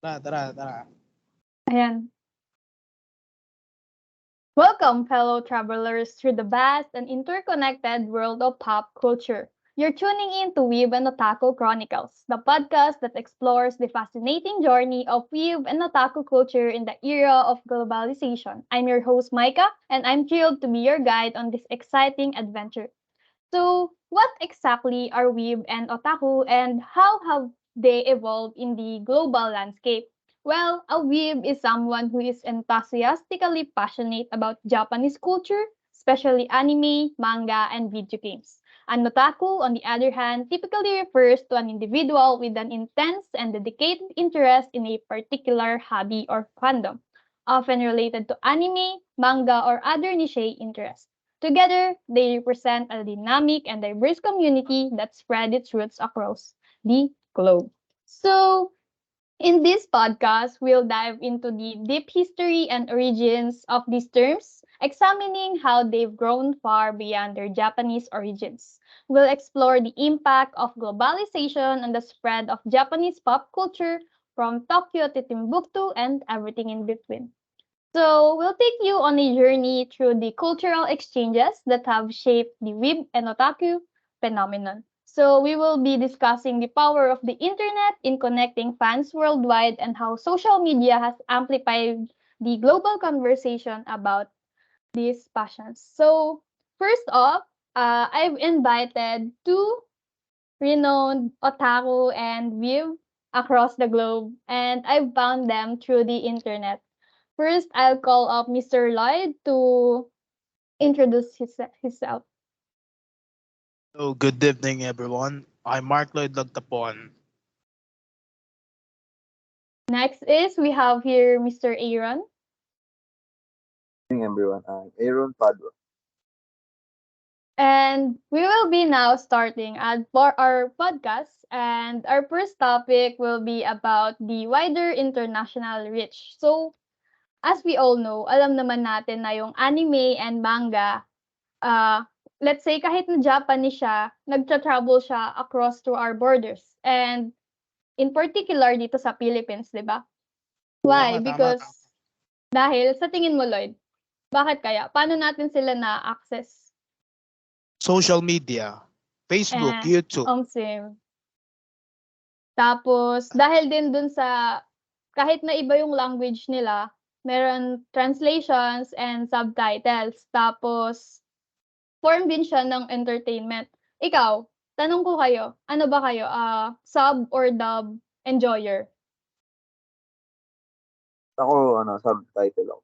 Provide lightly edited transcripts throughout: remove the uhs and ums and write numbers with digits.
Tara. Ayan. Welcome, fellow travelers, through the vast and interconnected world of pop culture. You're tuning in to Weeb and Otaku Chronicles, the podcast that explores the fascinating journey of Weeb and Otaku culture in the era of globalization. I'm your host, Micah, and I'm thrilled to be your guide on this exciting adventure. So, what exactly are Weeb and Otaku, and how have they evolved in the global landscape? Well, a weeb is someone who is enthusiastically passionate about Japanese culture, especially anime, manga, and video games. An otaku, on the other hand, typically refers to an individual with an intense and dedicated interest in a particular hobby or fandom, often related to anime, manga, or other niche interests. Together, they represent a dynamic and diverse community that spread its roots across the globe. So, in this podcast, we'll dive into the deep history and origins of these terms, examining how they've grown far beyond their Japanese origins. We'll explore the impact of globalization on the spread of Japanese pop culture from Tokyo to Timbuktu and everything in between. So, we'll take you on a journey through the cultural exchanges that have shaped the weeb and otaku phenomenon. So, we will be discussing the power of the internet in connecting fans worldwide and how social media has amplified the global conversation about these passions. So, first off, I've invited two renowned otaku and weeb across the globe, and I've found them through the internet. First, I'll call up Mr. Lloyd to introduce himself. So, good evening, everyone. I'm Mark Lloyd Lagtapon. Next is we have here Mr. Aaron. Good evening, everyone. I'm Aaron Padua. And we will be now starting for our podcast. And our first topic will be about the wider international reach. So, as we all know, alam naman natin na yung anime and manga, let's say kahit na Japanese siya, nagtra-travel siya across to our borders. And in particular dito sa Philippines, 'di ba? Why? Tama. Because dahil sa tingin mo, Lloyd, bakit kaya? Paano natin sila na-access? Social media, Facebook, YouTube. Same. Tapos, dahil din dun sa, kahit na iba yung language nila, meron translations and subtitles. Tapos, form din siya ng entertainment. Ikaw, tanong ko kayo, ano ba kayo? Sub or dub enjoyer? Ako, subtitle ako.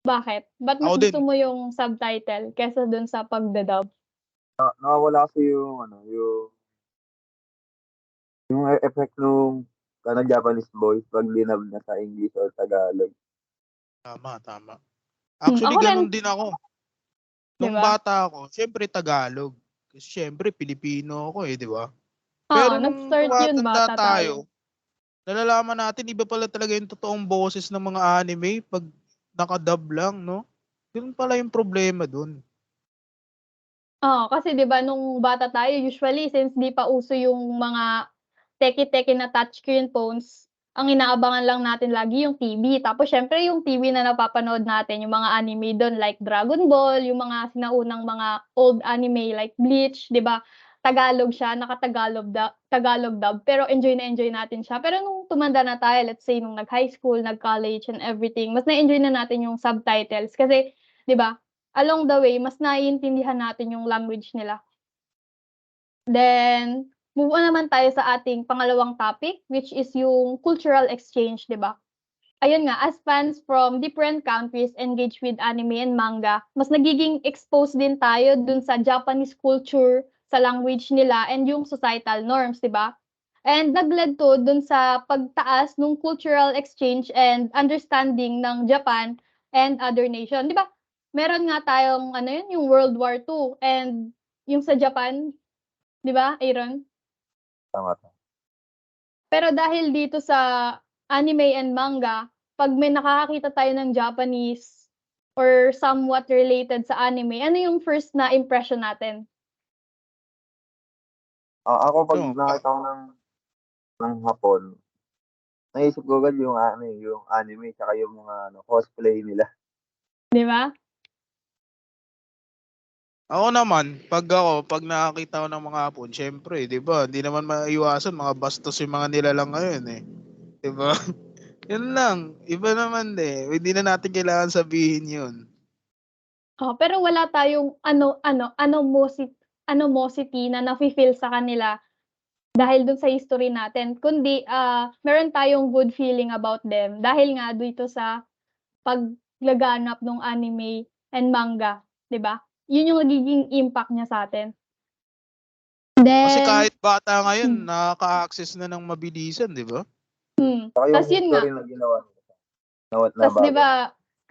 Bakit? Ba't mas Ako gusto din. mo yung subtitle kesa dun sa pagdadub? Nakawala kasi yung effect nung Japanese voice pag linab na sa English or Tagalog. Tama. Actually, Ako rin, ganun din ako. di Nung ba? bata ako, syempre Tagalog. Kasi syempre, Pilipino ako di ba? Oo, Pero nung nag-start yun, tumatanda bata tayo, tayo. nalalaman natin, iba pala talaga yung totoong boses ng mga anime pag nakadub lang, no? Ganun pala yung problema dun. Oo, kasi 'di ba nung bata tayo usually since 'di pa uso yung mga teki-teki na touchscreen phones, ang inaabangan lang natin lagi yung TV. Tapos siyempre yung TV na napapanood natin, yung mga anime dun like Dragon Ball, yung mga sinaunang mga old anime like Bleach, 'di ba? Tagalog siya, Tagalog dub, pero enjoy na enjoy natin siya. Pero nung tumanda na tayo, let's say nung nag-high school, nag-college and everything, mas na-enjoy na natin yung subtitles kasi 'di ba? Along the way, mas naiintindihan natin yung language nila. Then, move on naman tayo sa ating pangalawang topic, which is yung cultural exchange, di ba? Ayun nga, as fans from different countries engage with anime and manga, mas nagiging exposed din tayo dun sa Japanese culture, sa language nila, and yung societal norms, di ba? And nagled to dun sa pagtaas ng cultural exchange and understanding ng Japan and other nation. Di ba? Meron nga tayong ano yun, yung World War II and yung sa Japan, di ba, Aaron? Tama. Pero dahil dito sa anime and manga, 'pag may nakakakita tayo ng Japanese or somewhat related sa anime, ano yung first na impression natin? Ako pag No, nakita ko ng Hapon, naisip ko agad yung ano, yung anime tsaka yung mga cosplay nila. Di ba? Ako naman, pag nakakita ko ng mga hapon, syempre, 'di ba? Hindi naman maiwasan mga bastos yung mga nilalang ngayon eh. 'Di ba? Yun lang. Iba naman eh. Hindi na natin kailangan sabihin 'yun. Pero wala tayong animosity na nafi-feel sa kanila dahil dun sa history natin, kundi meron tayong good feeling about them dahil nga dito sa paglaganap ng anime and manga, 'di ba? Yun yung nagiging impact niya sa atin. Kasi Then, kahit bata ngayon, hmm, nakaka-access na ng mabilisan, 'di ba? Tsaka yung tas yun nga, history na ginawa nila. tas 'di Nabago na. ba,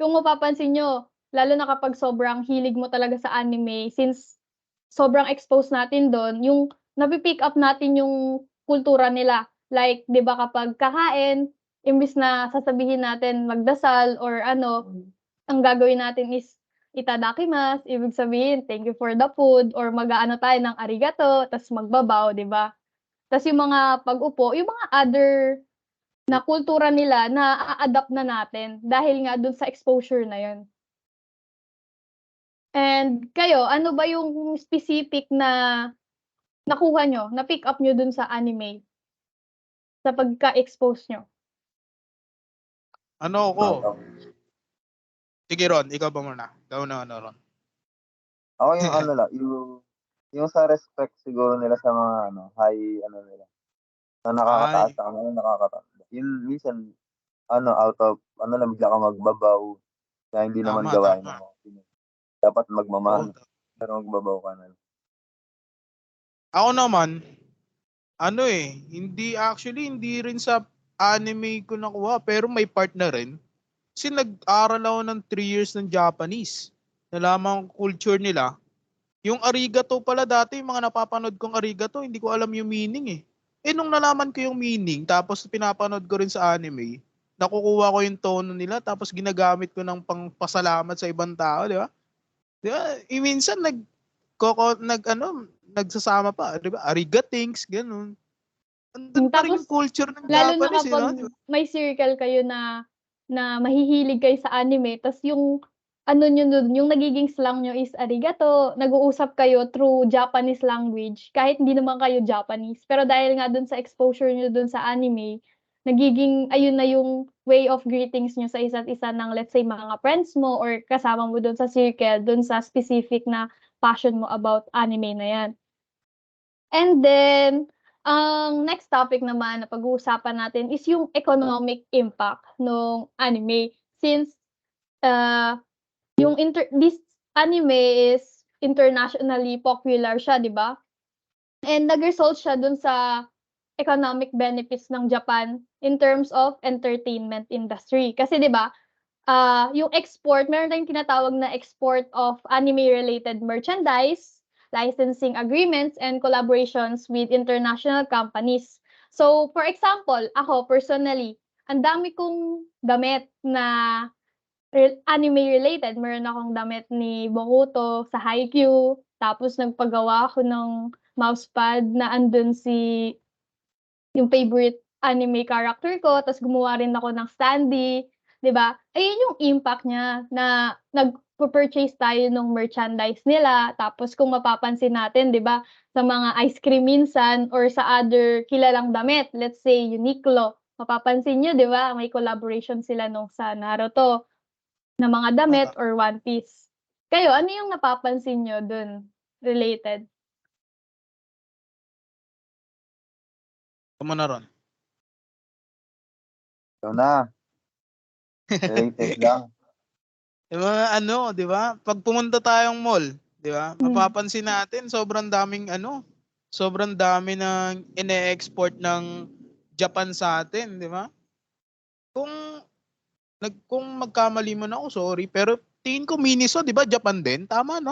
kung mapapansin niyo, lalo na kapag sobrang hilig mo talaga sa anime, since sobrang exposed natin dun, yung napi-pick up natin yung kultura nila. Like, 'di ba kapag kakain, imbis na sasabihin natin magdasal or ano, ang gagawin natin is itadakimasu, ibig sabihin, "Thank you for the food," or mag-aano tayo ng arigato, tas magbabow, 'di ba? Tas yung mga pag-upo, yung mga other na kultura nila naa-adapt na natin dahil nga dun sa exposure na yun. And kayo, ano ba yung specific na nakuha niyo, na-pick up niyo dun sa anime, sa pagka-expose niyo? Ano ako? Ako, Sige Ron, ikaw ba muna? Ikaw na ano Ron. ako yung ano lang, yung sa respect siguro nila sa mga high nila, na nakakataas Ay, sa kanila, nakakatanda. Yun minsan out of lang bigla kang magbabaw na hindi naman tama, gawain ng tama. mga Pinoy. Dapat Oo. magmamano, pero magbabaw ka na lang. Ako naman, ano hindi rin sa anime ko nakuha, pero may part na rin. Kasi nag-aral ako ng 3 years ng Japanese. Nalaman ko culture nila. Yung arigato pala dati, yung mga napapanood kong arigato, hindi ko alam yung meaning eh. Nung nalaman ko yung meaning, tapos pinapanood ko rin sa anime, nakukuha ko yung tono nila, tapos ginagamit ko ng pangpasalamat sa ibang tao, di ba? Di ba? Minsan nagsasama pa, di ba? Arigatings, ganun. Andun pa rin Tapos yung culture ng lalo na Japanese, kapag no? Di ba? may circle kayo na na mahihilig kayo sa anime tas yung ano niyo dun, yung nagiging slang niyo is arigato, nag-uusap kayo through Japanese language kahit hindi naman kayo Japanese. Pero dahil nga dun sa exposure niyo dun sa anime, nagiging ayun na yung way of greetings niyo sa isa't isa ng let's say mga friends mo or kasama mo dun sa circle, dun sa specific na passion mo about anime na yan. And then, ang next topic naman na pag-uusapan natin is yung economic impact nung anime. Since, ah, this anime is internationally popular siya, 'di ba? And nag-result siya dun sa economic benefits ng Japan in terms of entertainment industry. Kasi 'di ba, yung export, meron tayong tinatawag na export of anime-related merchandise, licensing agreements, and collaborations with international companies. So, for example, ako personally, ang dami kong damit na anime-related. Meron akong damit ni Boruto sa Haikyuu, tapos nagpagawa ako ng mousepad na andun yung favorite anime character ko, ta's gumawa rin ako ng standee, 'di ba? Ayun yung impact niya na nagpu-purchase tayo nung merchandise nila, tapos kung mapapansin natin, 'di ba, sa mga ice cream minsan or sa other kilalang damit, let's say Uniqlo, mapapansin niyo, 'di ba, may collaboration sila nung sa Naruto na mga damit Tama. or One Piece. Kayo, ano yung napapansin niyo dun related? Ikaw muna Ron. Ikaw na, related lang. Yung mga di ba? Pag pumunta tayong mall, di ba? Hmm, Mapapansin natin sobrang dami ng ine-export ng Japan sa atin, di ba? Kung kung magkamali man ako, sorry, pero tingin ko Miniso, di ba? Japan din, tama no?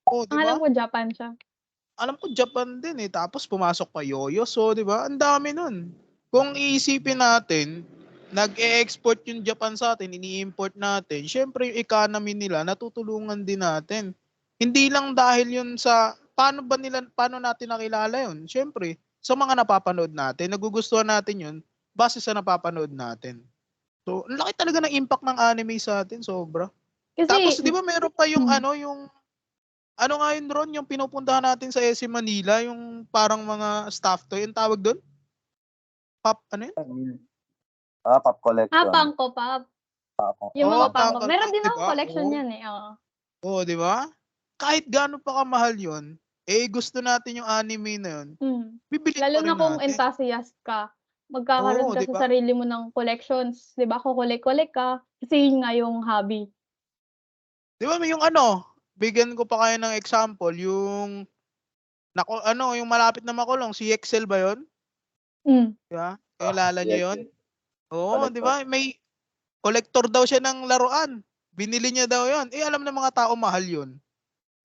Oo, di ang alam ba? ko Japan siya. Alam ko Japan din eh. Tapos pumasok pa Yoyo, so di ba? Ang dami nun. Kung iisipin natin, nag-e-export yung Japan sa atin, ini-import natin, syempre yung economy nila, natutulungan din natin. Hindi lang dahil yun sa, paano natin nakilala yun? Syempre, sa mga napapanood natin, nagugustuhan natin yun, base sa napapanood natin. So, ang laki talaga ng impact ng anime sa atin, sobra. Tapos, Kasi, di ba meron pa yung hmm, ano nga yun Ron, yung pinupuntahan natin sa SM Manila, yung parang mga staff toy, yung tawag doon? Ano yun? Pop collection. Funko Pop. Ako. Yung Oo, mga Funko. Funko Meron Pop, din di akong ba? collection Oo. yan eh. Oo. Oo, di ba? Kahit gaano pa kamahal yun, gusto natin yung anime na yun, Hmm. bibilin Lalo pa na rin kung natin. enthusiast ka. Magkakaroon Oo, ka di ba? sa sarili mo ng collections, 'di ba? Kukolek-kolek ka kasi yun nga yung hobby. Di ba may yung bigyan ko pa kayo ng example, yung yung malapit na makulong, si Excel ba yun? Hmm. Di ba? Kilala niyo Yes, yun? yes. Oo, di Collector. ba? May collector daw siya ng laruan. Binili niya daw yun. Alam ng mga tao mahal yun.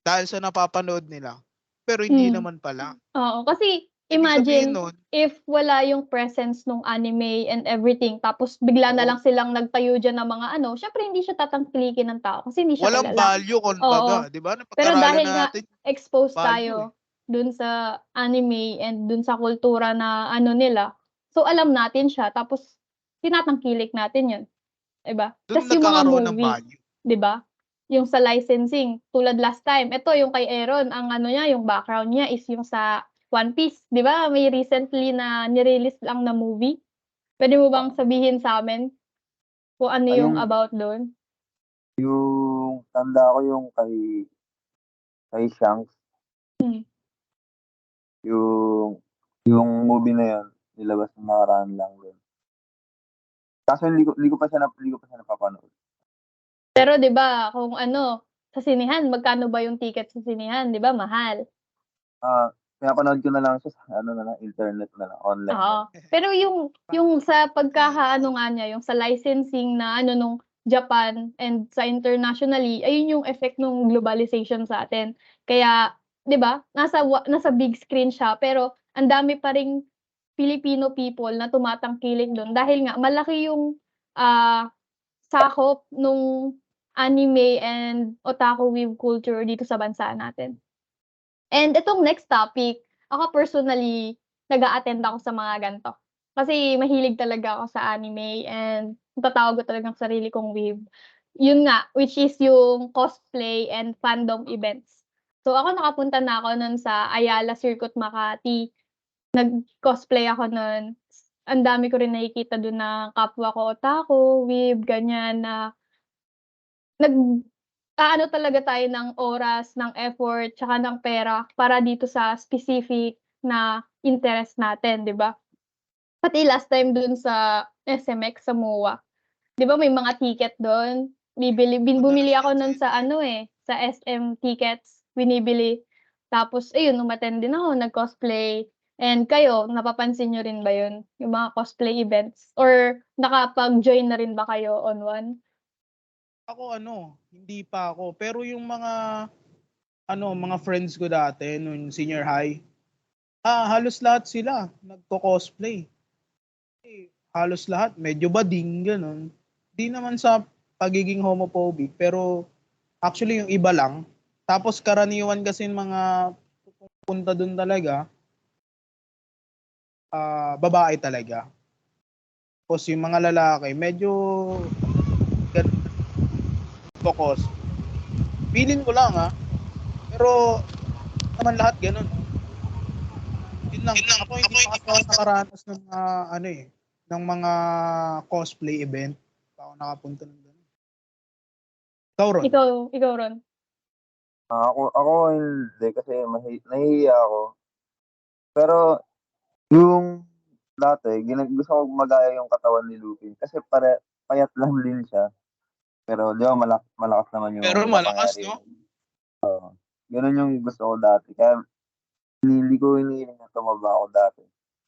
Dahil sa napapanood nila. Pero hindi Hmm. naman pala. Oo, kasi Ibig sabihin imagine nun, if wala yung presence nung anime and everything tapos bigla na oo, lang silang nagtayo diyan ng mga ano, siyempre hindi siya tatangkilikin ng tao kasi hindi siya walang kilala. value kumbaga. Oo. Di ba? Pero Napag-aralan dahil nga natin exposed value eh. tayo dun sa anime and dun sa kultura na ano nila, so alam natin siya tapos tinatangkilik natin yun, 'di ba? Doon Tas yung mga nagkakaroon ng movie, value. 'di ba? Yung sa licensing, tulad last time, eto yung kay Aaron, ang ano niya, yung background niya is yung sa One Piece, 'di ba? May recently na ni-release lang na movie. Puwede mo bang sabihin sa'min kung ano Ay, yung about dun? yung tanda ko yung kay Shanks, Hmm. yung yung movie na yun, nilabas ng nakaraan lang din. Kaso hindi ko pa siya napapanood. Pero 'di ba kung ano, sa sinehan magkano ba yung ticket sa sinehan, 'di ba mahal? Pinapanood ko na lang siya sa ano na lang, internet na lang, online na Oo. lang. Pero yung sa pagkakaano nga niya, yung sa licensing na ano nung Japan and sa internationally, ayun yung effect nung globalization sa atin. Kaya 'di ba, nasa big screen siya pero ang dami pa ring Filipino people na tumatangkilik dun dahil nga malaki yung, sakop nung anime and otaku weeb culture dito sa bansa natin. And itong next topic, ako personally, nag-a-attend ako sa mga ganito. Kasi mahilig talaga ako sa anime and matatawag ko talagang sarili kong weeb. Yun nga, which is yung cosplay and fandom events. So ako nakapunta na ako nun sa Ayala Circuit Makati. Nag-cosplay ako nun. Ang dami ko rin nakikita dun na kapwa ko otaku, weeb, ganyan na nag-aano talaga tayo ng oras, ng effort, tsaka ng pera para dito sa specific na interest natin, 'di ba? Pati last time dun sa SMX sa MOA, 'di ba may mga ticket dun, Madalas bumili ako yan sa nun sa SM. ano, sa SM Tickets, binibili. Tapos ayun, umattend din ako, nag-cosplay. And kayo, napapansin niyo rin ba yun, yung mga cosplay events or nakapag-join na rin ba kayo on one? Ako hindi pa ako. Pero yung mga friends ko dati nung senior high, halos lahat sila nagko-cosplay. Halos lahat medyo bading gano'n. Di naman sa pagiging homophobic, pero actually yung iba lang. Tapos karaniwan kasi mga pupunta dun talaga, babae talaga. Tapos yung mga lalaki medyo focus. Feeling ko lang pero naman lahat ganun. Yun lang. Ako hindi pa kasi ako nakaranas ng ng mga cosplay event. Pa ako nakapunta ng ganun. Ikaw, Ron? Ikaw Ron? Ako hindi kasi nahihiya ako. Pero yung dati gusto ko magaya yung katawan ni Lupin kasi payat lang din siya. Pero 'di ba malakas naman Pero yung malakas, kapangyarihan no? niya. Oo, gano'n yung gusto ko dati kaya hindi ko hinihiling na tumaba ako dati.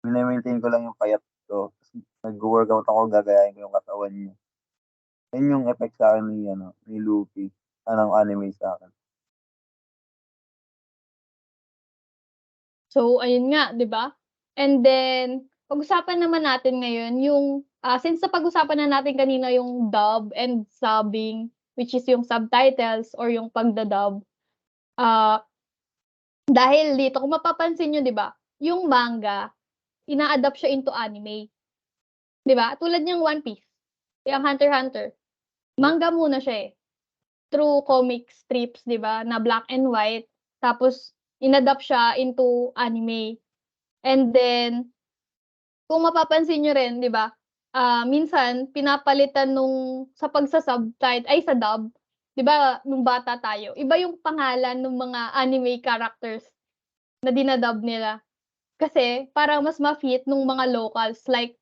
Mine-maintain ko lang yung payat ko ta's nagwo-workout ako gagayahin ko yung katawan niya. Yun yung effect sa'kin ni Luffy, ng anime sa'kin. So, ayun nga, 'di ba? And then, pag-usapan naman natin ngayon yung, since napag-usapan na natin kanina yung dub and subbing, which is yung subtitles or yung pagda-dub, ah, dahil dito kung mapapansin niyo 'di ba, yung manga, ina-adapt siya into anime. 'Di ba? Tulad niyang One Piece, yung Hunter x Hunter. Manga muna siya, eh. Through comic strips, 'di ba, na black and white, tapos inadapt siya into anime. And then, kung mapapansin niyo rin, 'di ba, minsan pinapalitan sa sa dub, 'di ba, nung bata tayo, iba yung pangalan nung mga anime characters na dinadub nila. Kasi para mas ma-fit nung mga locals, like,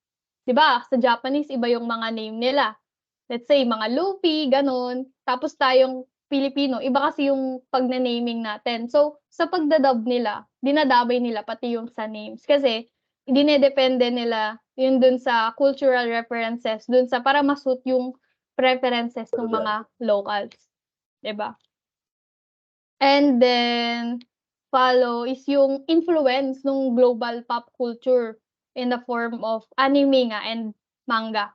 'di ba, sa Japanese iba yung mga name nila. Let's say mga Luffy, gano'n. Tapos tayong Pilipino, iba kasi yung pagne-naming natin. So, sa pagda-dub nila, dinadabay nila pati yung sa names. Kasi dinedepende nila yun dun sa cultural references, dun sa para ma-suit yung preferences ng mga locals, 'di ba? And then, follow is yung influence nung global pop culture in the form of anime nga and manga.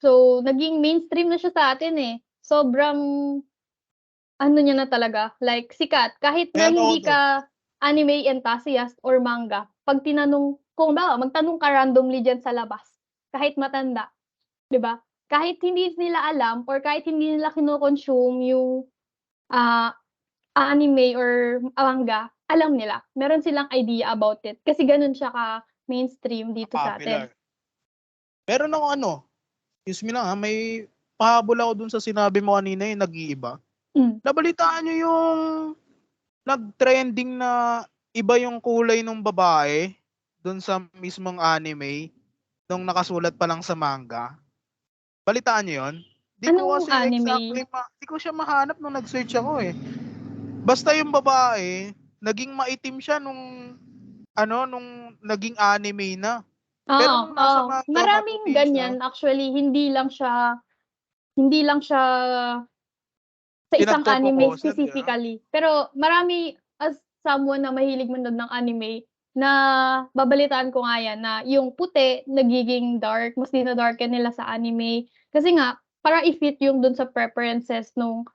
So, naging mainstream na siya sa atin, eh. Sobrang ano niya na talaga, like sikat. Kahit na Ayan, hindi oo. ka anime enthusiast or manga, 'pag tinanong kung halimbawa magtanong ka randomly diyan sa labas, kahit matanda, 'di ba? Kahit hindi nila alam or kahit hindi nila kino-consume yung, ah, anime or manga, alam nila. Meron silang idea about it kasi gano'n siya ka-mainstream dito sa atin. Popular. Meron akong ano, excuse me lang, may pahabol ako dun sa sinabi mo kanina, yung nag-iiba. Nabalitaan niyo yung nag-trending na iba yung kulay nung babae dun sa mismong anime nung nakasulat pa lang sa manga? Balitaan niyo yun? Di ko Anong kasi anime? exactly di ko siya mahanap nung nag-search ako, eh. Basta yung babae, naging maitim siya nung naging anime na. Pero Oo, nung nasa oo. manga Maraming maputi siya, ganyan actually, hindi lang siya sa isang anime pinagpo-pokusan, 'di ba? specifically. Pero marami, as someone na mahilig manood ng anime, nababalitaan ko nga 'yan na yung puti nagiging dark, mas dina-darken nila sa anime. Kasi nga para i-fit yung dun sa preferences nung,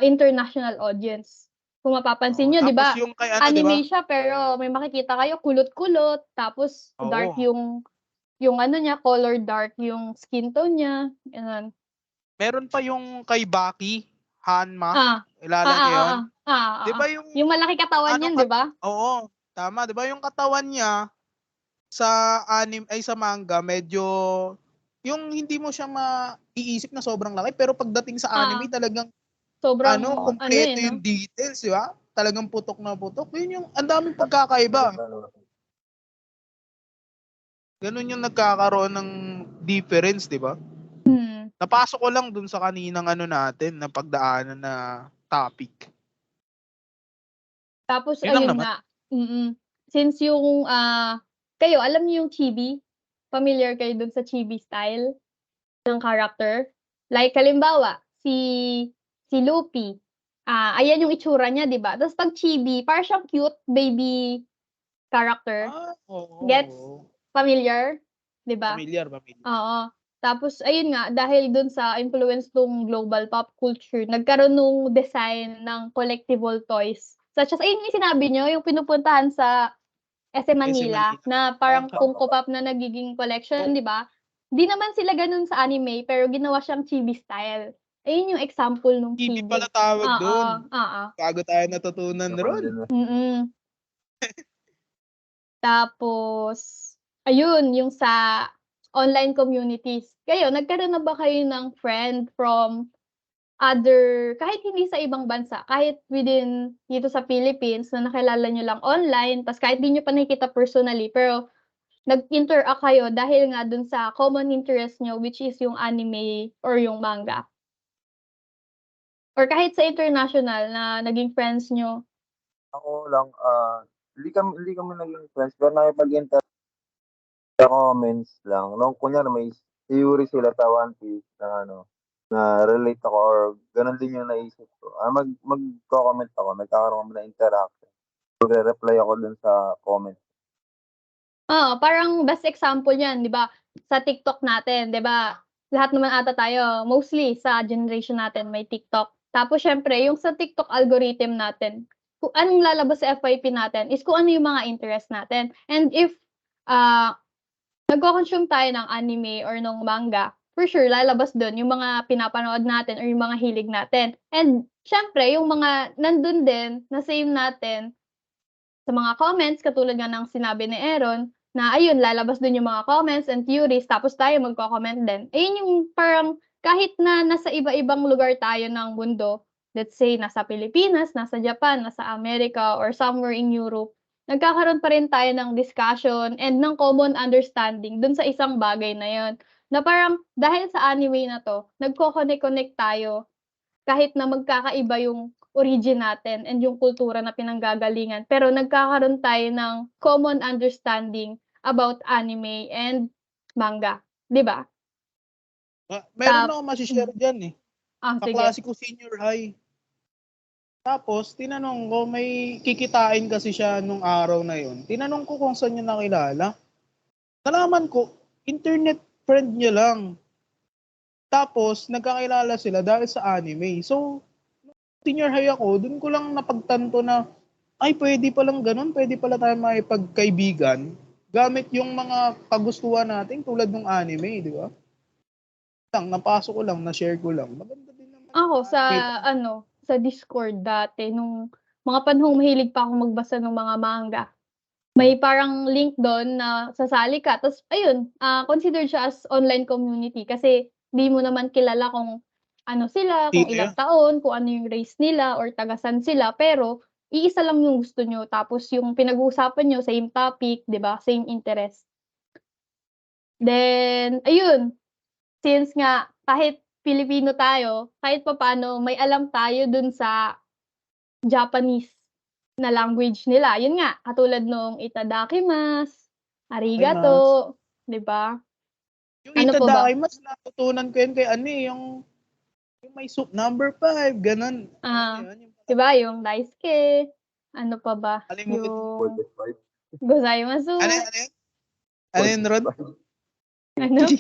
international audience. Kung mapapansin Oo, niyo 'di tapos ba, yung kay ano, 'di ba? anime siya pero may makikita kayo kulot-kulot, tapos dark Oo. yung ano niya, color dark yung skin tone niya, gano'n. Meron pa yung kay Baki, Hanma, Ah, kilala niyo yun? 'Di oo. ba yung Yung malaki katawan ano niyan, 'di ba? oo, tama, 'di ba yung katawan niya sa sa manga medyo yung hindi mo siya maiisip na sobrang laki, pero pagdating sa anime Oo, talagang sobrang ano, eh, kumpleto 'no? yung details, 'di ba? Talagang putok na putok. Yun yung ang daming pagkakaiba. Ganun yung nagkakaroon ng difference, 'di ba? Hmm, Napasok ko lang dun sa kaninang natin na pagdaanan na topic. tapos Yun lang ayun naman. nga, since yung, kayo alam niyo yung chibi? Familiar kayo dun sa chibi style ng character? Like halimbawa, si Luffy, ayan yung itsura niya, 'di ba? Tapos 'pag chibi parang siyang cute baby character, Oo, gets? oo. Familiar, 'di ba? Pamilyar, pamilyar. Oo. Tapos ayun nga, dahil dun sa influence nung global pop culture, nagkaroon nung design ng collectible toys. Such as ayun yung sinabi niyo, yung pinupuntahan sa SM SM Manila Manila. na Oo, parang Funko Pop na nagiging collection, 'di ba? 'Di naman sila gano'n sa anime, pero ginawa siyang chibi style. Ayun yung example nung TV chibi. pala tawag Oo, dun. oo. Bago tayo natutunan Japan ron. din, eh. Tapos ayun, yung sa online communities. Kayo, nagkaroon na ba kayo ng friend from other kahit hindi sa ibang bansa, kahit within dito sa Philippines na nakilala niyo lang online, ta's kahit di niyo pa nakikita personally, pero nag-interact kayo dahil nga dun sa common interest niyo, which is yung anime or yung manga? Or kahit sa international na naging friends niyo? Ako lang, hindi kami naging friends pero nakipag-interact sa comments lang. Nung kunyari may theory sila sa One Piece na na relate ako or gano'n din yung naisip ko, magko-comment ako, nagkakaroon kami ng interaction. Magre-reply ako dun sa comment. Oo, parang best example niyan, 'di ba, sa TikTok natin, 'di ba, lahat naman ata tayo, mostly sa generation natin may TikTok. Tapos siyempre yung sa TikTok algorithm natin, kung anong lalabas sa FYP natin is kung ano yung mga interest natin. And if, ah nagko-consume tayo ng anime or ng manga, for sure lalabas dun yung mga pinapanood natin or yung mga hilig natin. And siyempre yung mga nandun din na same natin sa mga comments katulad nga ng sinabi ni Aaron na ayun lalabas dun yung mga comments and theories tapos tayo magko-comment din. Ayun yung parang kahit na nasa iba-ibang lugar tayo ng mundo, let's say nasa Pilipinas, nasa Japan, nasa America, or somewhere in Europe, nagkakaroon pa rin tayo ng discussion and ng common understanding dun sa isang bagay na yun. Na parang dahil sa anime na 'to, nagko-connect tayo kahit na magkakaiba yung origin natin and yung kultura na pinanggagalingan, pero nagkakaroon tayo ng common understanding about anime and manga, 'di ba? Meron Tap akong masi-share diyan eh. sige. Kaklase ko senior high. Tapos tinanong ko, may kikitain kasi siya nung araw na yun. Tinanong ko kung saan niya nakilala. Nalaman ko, internet friend niya lang. Tapos nagkakilala sila dahil sa anime. So, senior high ako, dun ko lang napagtanto na, ay pwede palang ganun, pwede pala tayo makipagkaibigan gamit yung mga kagustuhan natin tulad ng anime, di ba? Napasok ko lang, na-share ko lang. Maganda din naman yung Ako sa anime. sa Discord dati nung mga panahong mahilig pa akong magbasa ng mga manga, may parang link dun na sasali ka ta's ayun, considered siya as online community kasi di mo naman kilala kung ano sila, kung Sino ilang yun? taon, kung ano yung race nila or taga-san sila, pero iisa lang yung gusto niyo tapos yung pinag-uusapan niyo same topic, 'di ba, same interest. Then ayun, since nga kahit Pilipino tayo, kahit papaano may alam tayo dun sa Japanese na language nila. Yun nga, katulad nung itadakimasu, Dakimasu. arigato, 'di ba? Yung Ano pa ba? itadakimasu, natutunan ko yun kay ano eh, yung may soup number 5, ganun. Ah, Yun, yung 'di ba yung daisuke, ano pa ba? kalimutan ko. Yung Voltes 5. gozaimasu, Ano yun? Ano yun, Ron? ano?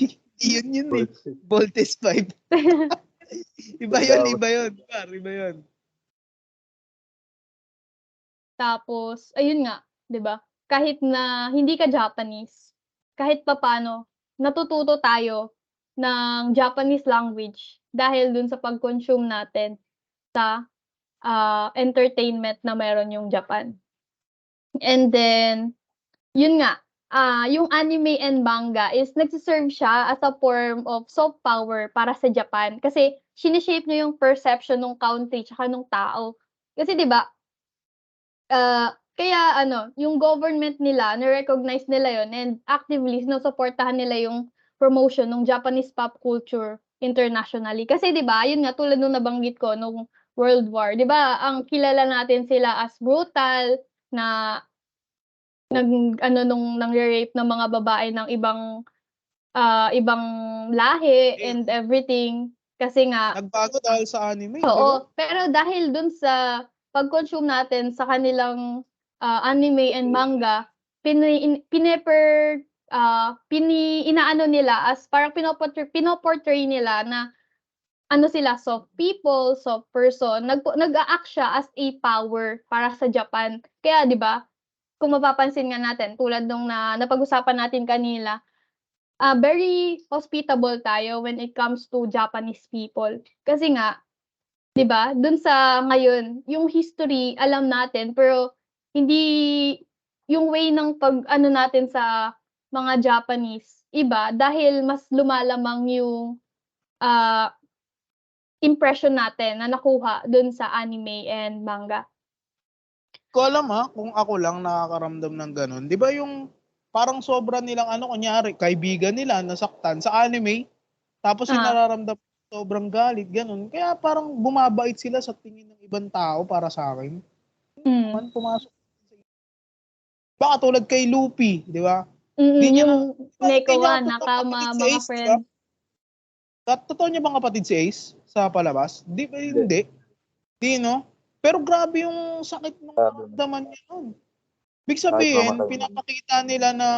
Yun eh. Voltes. Voltes 5. Iba yun, iba yun. Iba yun. Tapos ayun nga, 'di ba? Kahit na hindi ka Japanese, kahit papaano natututo tayo ng Japanese language dahil dun sa pag-consume natin sa, entertainment na meron yung Japan. And then, yun nga, yung anime and manga is nagse-serve siya as a form of soft power para sa Japan kasi shine-shape niya yung perception nung country tsaka nung tao. Kasi 'di ba, kaya ano, yung government nila na-recognize nila yun and actively sinusuportahan nila yung promotion nung Japanese pop culture internationally. Kasi 'di ba, yun nga tulad nung nabanggit ko nung World War, 'di ba, ang kilala natin sila as brutal na nag-ano nung nangre-rape ng mga babae ng ibang lahi and everything kasi nga Nagbago dahil sa anime, di ba? oo, pero dahil dun sa pag-consume natin sa kanilang, anime and manga, inaano nila as parang pino-portray nila na ano sila, soft people, soft person, nag-a-act siya as a power para sa Japan. Kaya 'di ba, kung mapapansin nga natin tulad nung napag-usapan natin kanina, very hospitable tayo when it comes to Japanese people. Kasi nga 'di ba, dun sa ngayon, yung history alam natin pero hindi yung way ng pag-ano natin sa mga Japanese iba dahil mas lumalamang yung, ah, impression natin na nakuha dun sa anime and manga. Ko alam kung ako lang nakakaramdam ng ganun. Di ba yung parang sobra nilang ano, kunyari, kaibigan nila nasaktan sa anime, tapos yung Ah, nararamdam sobrang galit, ganun. Kaya parang bumabait sila sa tingin ng ibang tao para sa akin. Yun mm. naman, pumasok. Baka tulad kay Luffy, di ba? Di niya Yung nga, di ba hindi Neko niya wa totoong kapatid nakama si mga Ace, di ba? friend. Totoo niya bang kapatid si Ace sa palabas? Di ba Hindi. hindi? Di, no? Pero grabe yung sakit nung Grabe. naramdaman niya nun. Ibig Kahit sabihin, mamatay. pinapakita nila na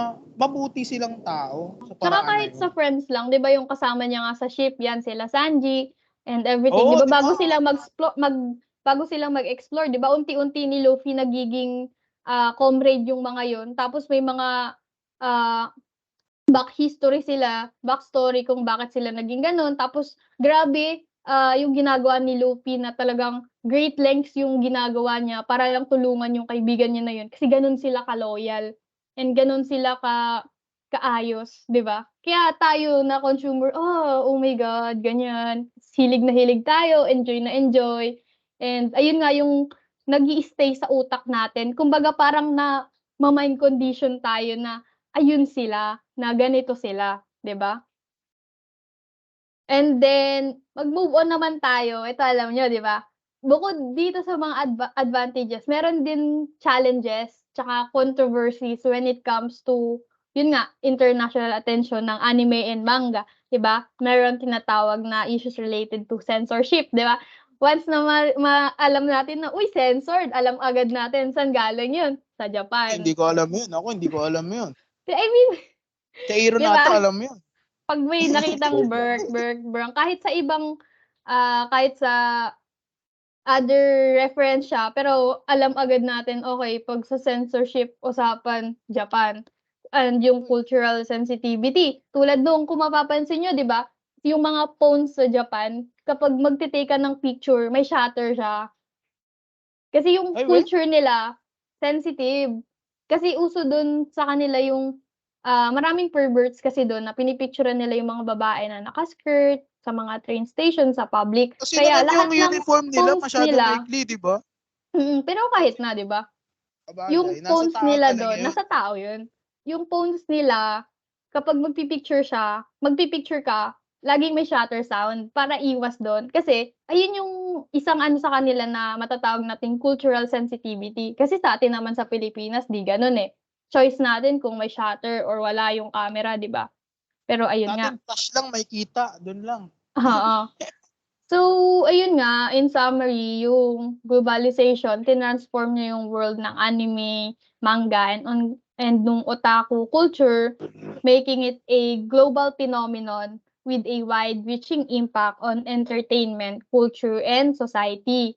mabuti silang tao sa Tsaka paraan na kahit yun. sa friends lang, 'di ba yung kasama niya nga sa ship, 'yan sila Sanji and everything, 'di Oo, ba di ba? bago silang mag-explore, 'di ba unti-unti ni Luffy nagiging, comrade yung mga yun tapos may mga, ah, backstory kung bakit sila naging gano'n. Tapos grabe, yung ginagawa ni Luffy na talagang great lengths yung ginagawa niya para lang tulungan yung kaibigan niya na yun kasi gano'n sila ka-loyal and gano'n sila kaayos, 'di ba? Kaya tayo na consumer, oh my God, ganyan. Hilig na hilig tayo, enjoy na enjoy. And ayun nga yung nag-i-stay sa utak natin. Kumbaga parang ma-mind condition tayo na ayun sila, na ganito sila, 'di ba? And then mag-move on naman tayo, ito alam niyo 'di ba? Bukod dito sa mga advantages, meron din challenges tsaka controversies when it comes to, yun nga, international attention ng anime and manga, 'di ba? Meron tinatawag na issues related to censorship, 'di ba? Once na alam natin na, uy, censored, alam agad natin saan galing yun, sa Hindi Japan. ko alam yun. Ako, hindi ko alam yun. I mean, Sa Aaron 'di ata, ba? alam yun. Pag may nakitang Weird lang. Berk, kahit sa ibang, kahit sa other reference siya, pero alam agad natin, okay, 'pag sa censorship, usapan Japan. And yung cultural sensitivity, tulad nung kung mapapansin niyo 'di ba, yung mga phones sa Japan, kapag magte-take ka ng picture, may shutter siya. Kasi yung Ay, we? culture nila, sensitive. Kasi uso dun sa kanila yung, maraming perverts kasi dun na pinipicturan nila yung mga babae na naka-skirt, sa mga train station, sa public. Kasi Kaya naman yung lahat ng uniform nila phones masyado nila maikli, di ba? pero kahit na, 'di ba? Sabagay, Yung nasa phones tao nila talaga dun, yun. nasa tao yun. Yung phones nila, kapag magpi-picture ka, laging may shutter sound para iwas dun. Kasi ayun yung isang ano sa kanila na matatawag nating cultural sensitivity. Kasi sa atin naman sa Pilipinas 'di gano'n, eh. Choice natin kung may shutter or wala yung camera, 'di ba? Pero ayun nga, Natin, flash lang may kita, dun lang. oo. So, ayun nga, in summary, yung globalization, tinransform niya yung world ng anime, manga, and nung otaku culture, making it a global phenomenon with a wide-reaching impact on entertainment, culture, and society.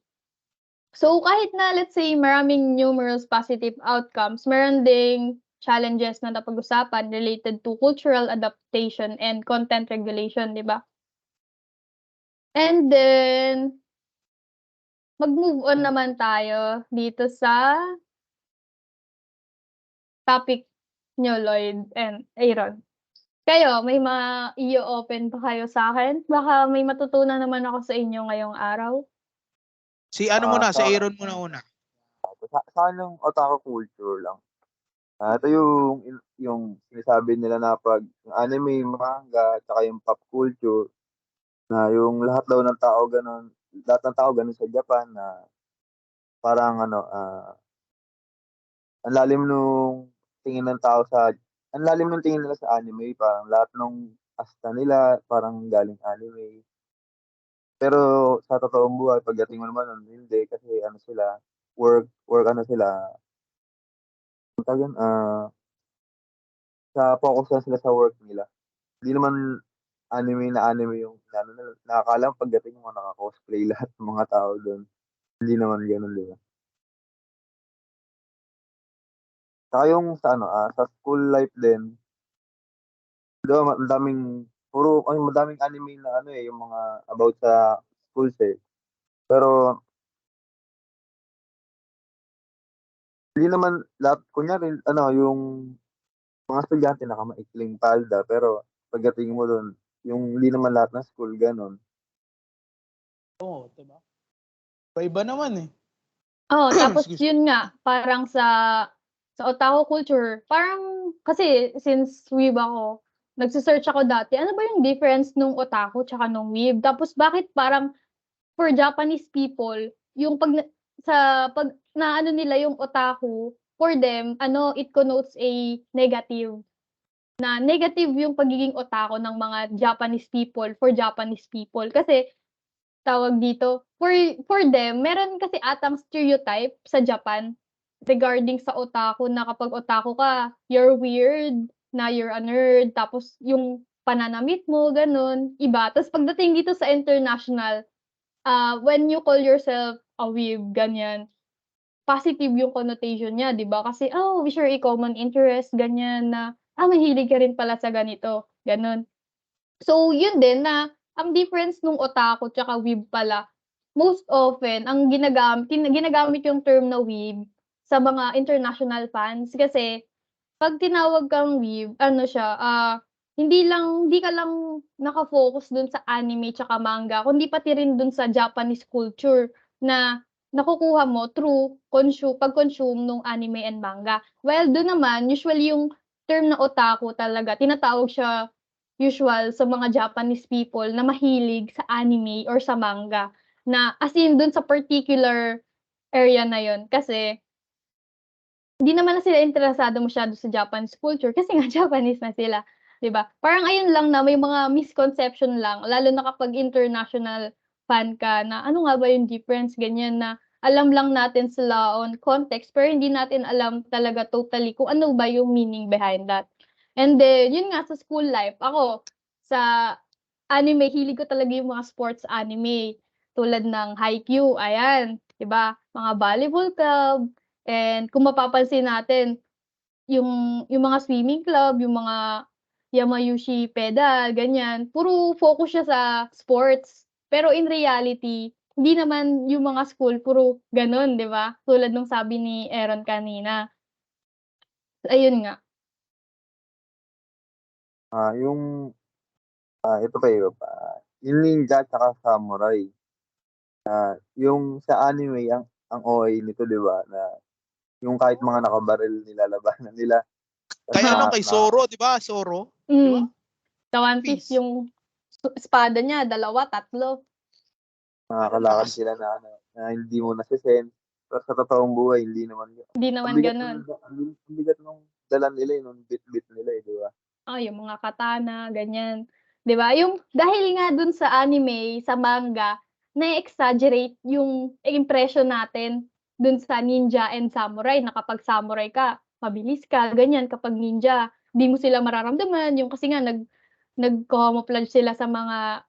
So, kahit na, let's say, maraming numerous positive outcomes, meron ding challenges na napag-usapan related to cultural adaptation and content regulation, di ba? And then, mag-move on naman tayo dito sa topic niyo, Lloyd and Aaron. Kayo, may i-o-open pa kayo sa'kin? Baka may matutunan naman ako sa inyo ngayong araw. Si ano muna, si Sa Aaron muna una. akin yung otaku culture lang. Ito yung sinasabi nila na 'pag yung anime, manga, tsaka yung pop culture, na yung lahat ng tao gano'n sa Japan, na parang ano, ang lalim nung ang lalim nung tingin nila sa anime, parang lahat nung asta nila parang galing anime. Pero sa totoong buhay pagdating mo naman nun, hindi, kasi ano sila, work ano sila, anong tawag yun, focus lang sila sa work nila. Hindi naman anime yung inaano nila, na akala mo pagdating mo naka-cosplay lahat ng mga tao dun. Hindi naman gano'n, 'di ba? Tsaka yung sa ano, sa school life din, 'di ba madaming anime na ano, eh, yung mga about sa schools, eh. Pero hindi naman lahat, kunyari ano, yung mga estudyante nakamaikling palda, pero pagdating mo dun, yung hindi naman lahat ng school gano'n. Oo, diba? Iba naman eh. Oo, tapos Excuse me. yun nga, parang sa otaku culture, parang kasi since weeb ako, nagse-search ako dati, ano ba yung difference nung otaku tsaka nung weeb? Tapos bakit parang for Japanese people, yung 'pag naano nila yung otaku, for them, ano, it connotes a negative, na negative yung pagiging otaku ng mga Japanese people for Japanese people. Kasi tawag dito, for them, meron kasi atang stereotype sa Japan regarding sa otaku na kapag otaku ka, you're weird, na you're a nerd, tapos yung pananamit mo, gano'n, iba. Tapos pagdating dito sa international, when you call yourself a weeb, ganyan, positive yung connotation niya, 'di ba? Kasi, "Oh, we share a common interest," ganyan, na mahilig ka rin pala sa ganito, gano'n. So, yun din na ang difference nung otaku tsaka weeb pala, most often ang ginagamit yung term na weeb sa mga international fans kasi 'pag tinawag kang weeb ano siya, hindi ka lang naka-focus dun sa anime tsaka manga kundi pati rin dun sa Japanese culture na nakukuha mo through pag-consume nung anime and manga. While dun naman usually yung term na otaku talaga tinatawag siya usual sa mga Japanese people na mahilig sa anime or sa manga na as in dun sa particular area na yun kasi hindi naman na sila interesado masyado sa Japanese culture kasi nga Japanese na sila, 'di ba? Parang ayun lang na may mga misconception lang lalo na kapag international fan ka na ano nga ba yung difference ganyan na alam lang natin sila on context pero hindi natin alam talaga totally kung ano ba yung meaning behind that. And then yun nga sa school life, ako sa anime hilig ko talaga yung mga sports anime tulad ng Haikyuu, ayan, 'di ba? Mga volleyball club, and kung mapapansin natin yung mga swimming club, yung mga Yamayushi Pedal, ganyan, puro focus siya sa sports. Pero in reality, hindi naman yung mga school puro gano'n, 'di ba? Tulad nung sabi ni Aaron kanina. Ayun nga. Yung, ito pa iba pa, yung ninja tsaka samurai. Yung sa anime, ang OA nito, di ba, na yung kahit mga nakabaril nilalabanan nila. Tas Kaya na, kay na, Zoro, 'di ba? Zoro, 'di ba? Sa One Piece Peace. yung espada niya 2, 3. nakakalakad sila na hindi mo nasa-sense. Pero sa totoong buhay, hindi naman yun. Hindi Ang naman bigat gano'n. ang bigat nung dala nila, nung bit-bit nila, di ba? Yung mga katana, ganyan. 'Di ba? Yung dahil nga dun sa anime, sa manga, na-e-exaggerate yung impression natin dun sa ninja and samurai na kapag samurai ka, mabilis ka, ganyan. Kapag ninja, 'di mo sila mararamdaman yung kasi nga nag-camouflage sila sa mga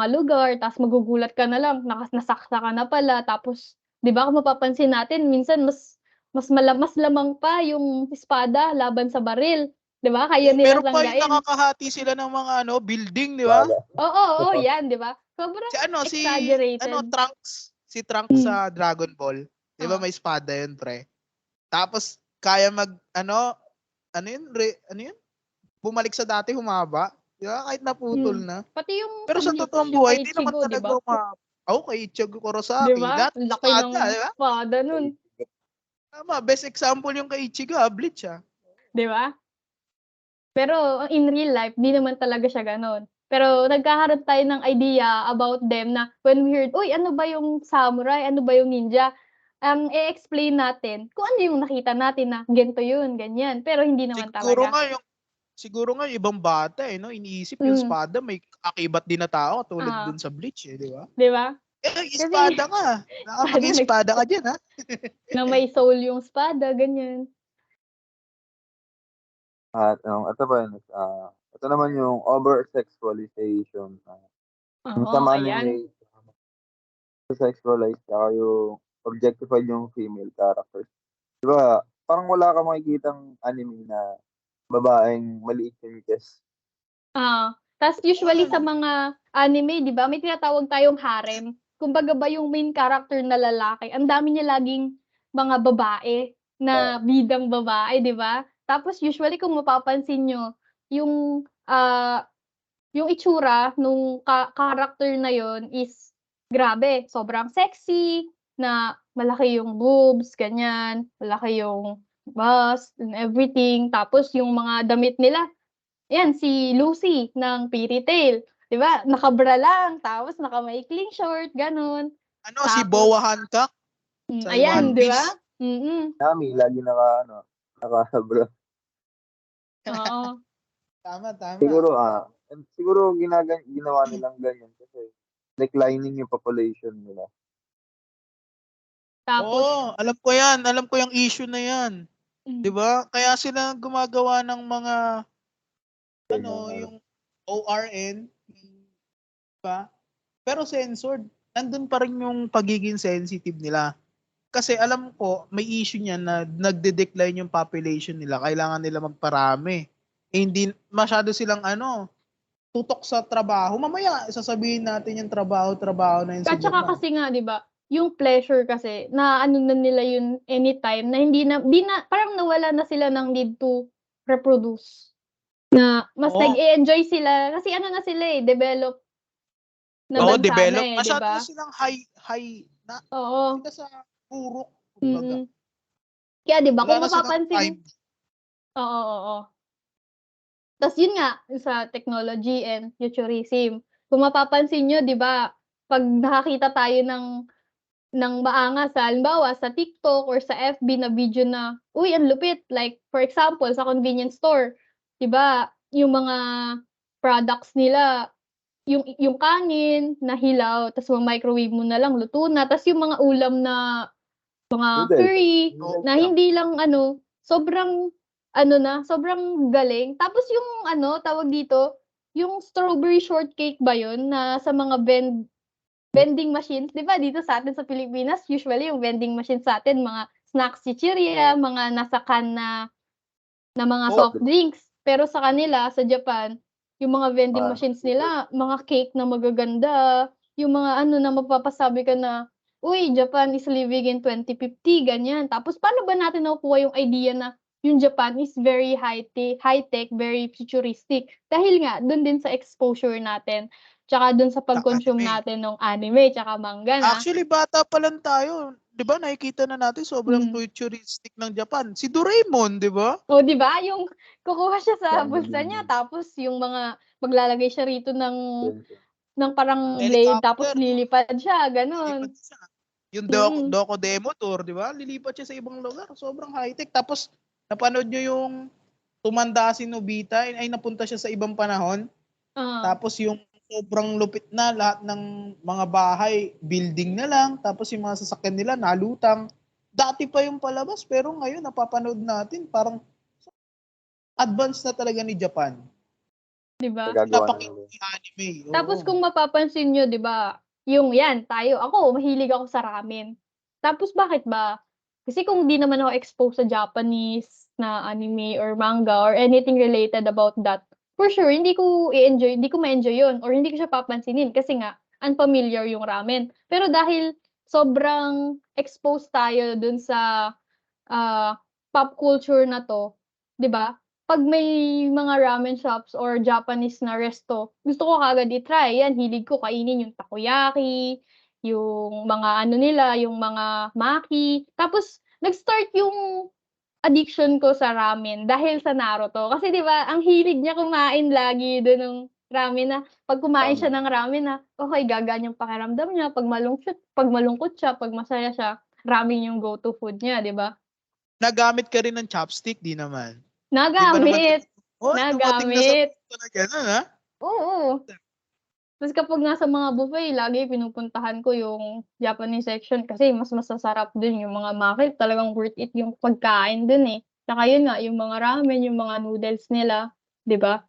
lugar ta's magugulat ka na lang nasaksak ka na pala tapos 'di ba kung mapapansin natin minsan mas lamang pa yung espada laban sa baril. 'Di ba, kaya nilang Meron pa yung langgain. nakakahati sila ng mga building, 'di ba? Bala. Oo, oo, 'yan, 'di ba? Sobrang Si exaggerated. Trunks, si Trunks Hmm, sa Dragon Ball, 'di ba oo. may espada yun, pre. Tapos kaya ano yun? Bumalik sa dati, humaba. 'Di ba? Kahit naputol na. Pati yung Pero sa sa Bleach, totoong yung buhay, kay hindi naman Ichigo, 'di talaga ba? kay Ichigo 'Di Kurosaki. ba? Lahat Ang laki ng espada, 'di ba? espada nun, Tama, best example yung kay Ichigo, Bleach, 'di ba? Pero in real life, 'di naman talaga siya gano'n. Pero nagkakaroon tayo ng idea about them na when we heard, "Uy, ano ba yung samurai, ano ba yung ninja?" Ang e-explain natin kung ano yung nakita natin na ganito yun, ganyan, pero hindi naman Siguro talaga. nga yung ibang bata, no, iniisip yung Hmm, espada may akibat din na tao tulad oo, dun sa Bleach, 'di ba? 'di ba? Kasi Espada ka. espada Nakapag-espada ka diyan, ha? na may soul yung espada, ganyan. At ito pa yun, ito naman yung over-sexualization. Yung sa Oo, ayan. anime, sexualize tsaka yung objectified yung female characters. Di ba, parang wala kang makikitang anime na babaeng maliit yung chest. Tas usually sa Oo. mga anime 'di ba may tinatawag tayong harem. Kumbaga ba yung main character na lalaki ang dami niya laging mga babae na bidang babae 'di ba? Tapos usually kung mapapansin niyo yung, yung itsura nung character na yun is grabe, sobrang sexy na malaki yung boobs ganyan, malaki yung bust and everything. Tapos yung mga damit nila. 'Yan si Lucy ng Fairy Tail, 'di ba naka-bra lang tapos nakamaikling short gano'n. Si Tapos Boa Hancock sa One ayan 'di ba? Piece. Nami, lagi naka-bra. Oo. Tama, tama. Siguro ginawa nilang ganyan kasi declining yung population nila. Tapos Oo, alam ko yung issue na yan. 'Di hmm, ba? Kaya sila gumagawa ng mga Ganyan, yung ORN, 'di ba? Pero censored. Nandun pa rin yung pagiging sensitive nila. kasi alam ko may issue niyan na nagde-decline yung population nila. Kailangan nila magparami. Hindi masyado silang tutok sa trabaho. Mamaya sasabihin natin yung trabaho na yun sa At saka Japan. kasi nga, 'di ba, yung pleasure kasi na ano na nila yun anytime na hindi na parang nawala na sila ng need to reproduce. Na mas Oo. nag-e-enjoy sila kasi ano na sila develop na Oo, bansa develop. na 'di Masyado ba? na silang high na Oo. sila sa purok, kumbaga. Kaya 'di ba Wala kung na silang mapapansin time. oo. Tas yun nga, sa technology and futurism. Kung mapapansin niyo 'di ba, 'pag nakakita tayo ng maangas halimbawa sa TikTok or sa FB na video na, uy ang lupit, like for example sa convenience store, 'di ba, yung mga products nila, yung kanin na hilaw ta's ma-microwave mo na lang luto na, ta's yung mga ulam na mga Noodles. curry Oo. na hindi lang sobrang sobrang galing. Tapos yung tawag dito, yung strawberry shortcake ba yun na sa mga vending machines, 'di ba dito sa atin sa Pilipinas usually yung vending machines sa'tin mga snacks chichirya, mga nasa can na mga Oo. soft drinks. Pero sa kanila, sa Japan, yung mga vending machines super. nila, mga cake na magaganda, yung mga na mapapasabi ka na, "Uy, Japan is living in 2050," ganyan. Tapos paano ba natin nakukuha yung idea na yung Japan is very high-tech, very futuristic? Dahil nga dun din sa exposure natin, tsaka dun sa Sa pag-consume anime. natin nung anime tsaka manga na. Actually, bata pa lang tayo. 'Di ba nakikita na natin sobrang Hmm. futuristic ng Japan. Si Doraemon, 'di ba? Oh, 'di ba yung kukuha siya sa Ganda bulsa din niya yun. tapos yung mga maglalagay siya rito Sensor. ng parang blade tapos Helicopter, no? lilipad siya, Lilipad gano'n. siya. Yung Mm. Doko Demo Tour, 'di ba? Lilipat siya sa ibang lugar. Sobrang high-tech. Tapos napanood niyo yung tumanda si Nobita, ay napunta siya sa ibang panahon. Oo. Tapos yung sobrang lupit na lahat ng mga bahay, building na lang. Tapos yung mga sasakyan nila nalutang. Dati pa yung palabas, pero ngayon napapanood natin parang advance na talaga ni Japan. 'Di ba? Nagagawa na Napakita nila. yung anime. Tapos Oo. kung mapapansin niyo 'di ba, yung 'yan mahilig ako sa ramen. Tapos bakit ba? Kasi kung 'di naman ako exposed sa Japanese na anime or manga or anything related about that, for sure hindi ko ma-enjoy yun or hindi ko siya papansinin kasi nga unfamiliar yung ramen. Pero dahil sobrang exposed tayo dun sa pop culture na 'to, 'di ba? 'Pag may mga ramen shops or Japanese na resto, gusto ko kaagad i-try. 'Yan, hilig ko kainin yung takoyaki, yung mga nila, yung mga maki. Tapos nag-start yung addiction ko sa ramen dahil sa Naruto. Kasi 'di ba, ang hilig niya kumain lagi dun ng ramen na 'pag kumain siya Tama. ng ramen na, okey gagaan yung pakiramdam niya 'pag malungkot siya, 'pag masaya siya, ramen yung go-to food niya, 'di ba? Nagamit ka rin ng chopstick, di naman? Di ba naman Nagamit, dumating na sa nagamit, punto na gano'n, ha? oo. Tas kapag nasa mga buffet lagi pinupuntahan ko yung Japanese section kasi mas masasarap dun yung mga maki talagang worth it yung pagkain dun, eh. Tsaka yun nga yung mga ramen, yung mga noodles nila, 'di ba?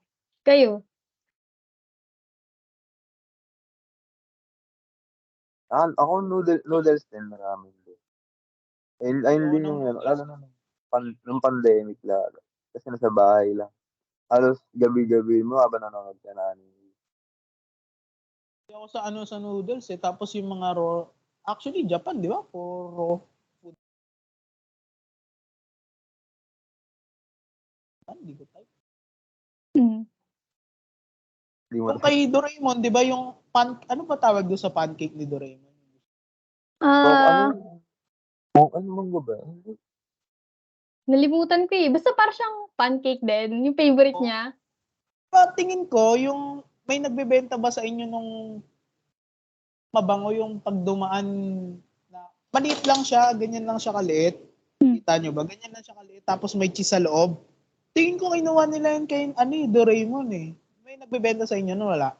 Kayo? Ako noodles din marami din. Ayun Ayoko din ng yung noodles. lalo na nung pandemic lalo. Kasi nasa bahay lang. Halos gabi-gabi mo habang nanonood ka ng anime. Hindi ako sa noodles, eh. Tapos yung mga raw actually Japan, di ba? For raw food. Hindi ko type. Hmm. Di mo Yung kay Doraemon, di ba yung ano ba tawag doon sa pancake ni Doraemon? ano Ah, ano mangga ba? nalimutan ko, eh, basta para siyang pancake din, yung favorite Oh, niya. tingin ko yung may nagbebenta ba sa inyo nung mabango yung pagdumaan na maliit lang siya, ganyan lang siya kaliit. Hmm. Kita nyo ba? Ganyan lang siya kaliit. Tapos may cheese sa loob. Tingin ko kinuha nila yun kay Doraemon, eh. May nagbebenta sa inyo no, wala?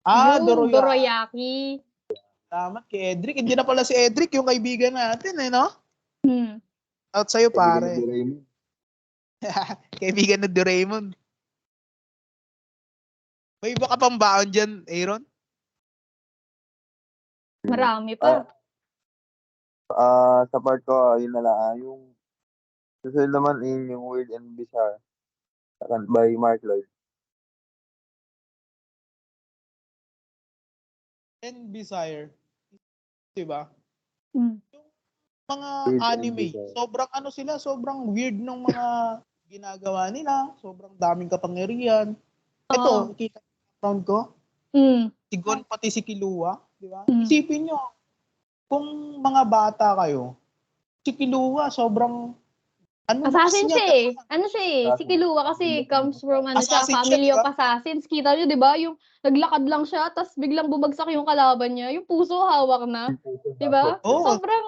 Yung Doroya. dorayaki. Tama, kay Edric. Hindi na pala si Edric, yung kaibigan natin, eh, no? Hmm. Out sa'yo, Kaibigan ni pare. Doraemon. Kaibigan ng Doraemon. May iba ka pang baon dyan, Aaron? Marami Ah, pa. Sa part ko, yun na lang. Yung susunod naman yung Weird and Bizarre by Mark Lloyd. And Desire. Diba? Mm. Mga Weird and anime. Bizarre. Sobrang weird ng mga ginagawa nila. Sobrang daming kapangyarihan. Oo. Ito, kita background ko. Mm. Si Gon pati si Killua. Diba? Mm. Isipin nyo, kung mga bata kayo, si Killua sobrang lakas Assassin niya. siya eh. Ano siya eh. Si Killua kasi comes from siya, Assassin siya, family of diba? assassins. Kita nyo, di ba? Yung naglakad lang siya, tapos biglang bumagsak yung kalaban niya. Yung puso hawak na. Di ba? Oo. Sobrang...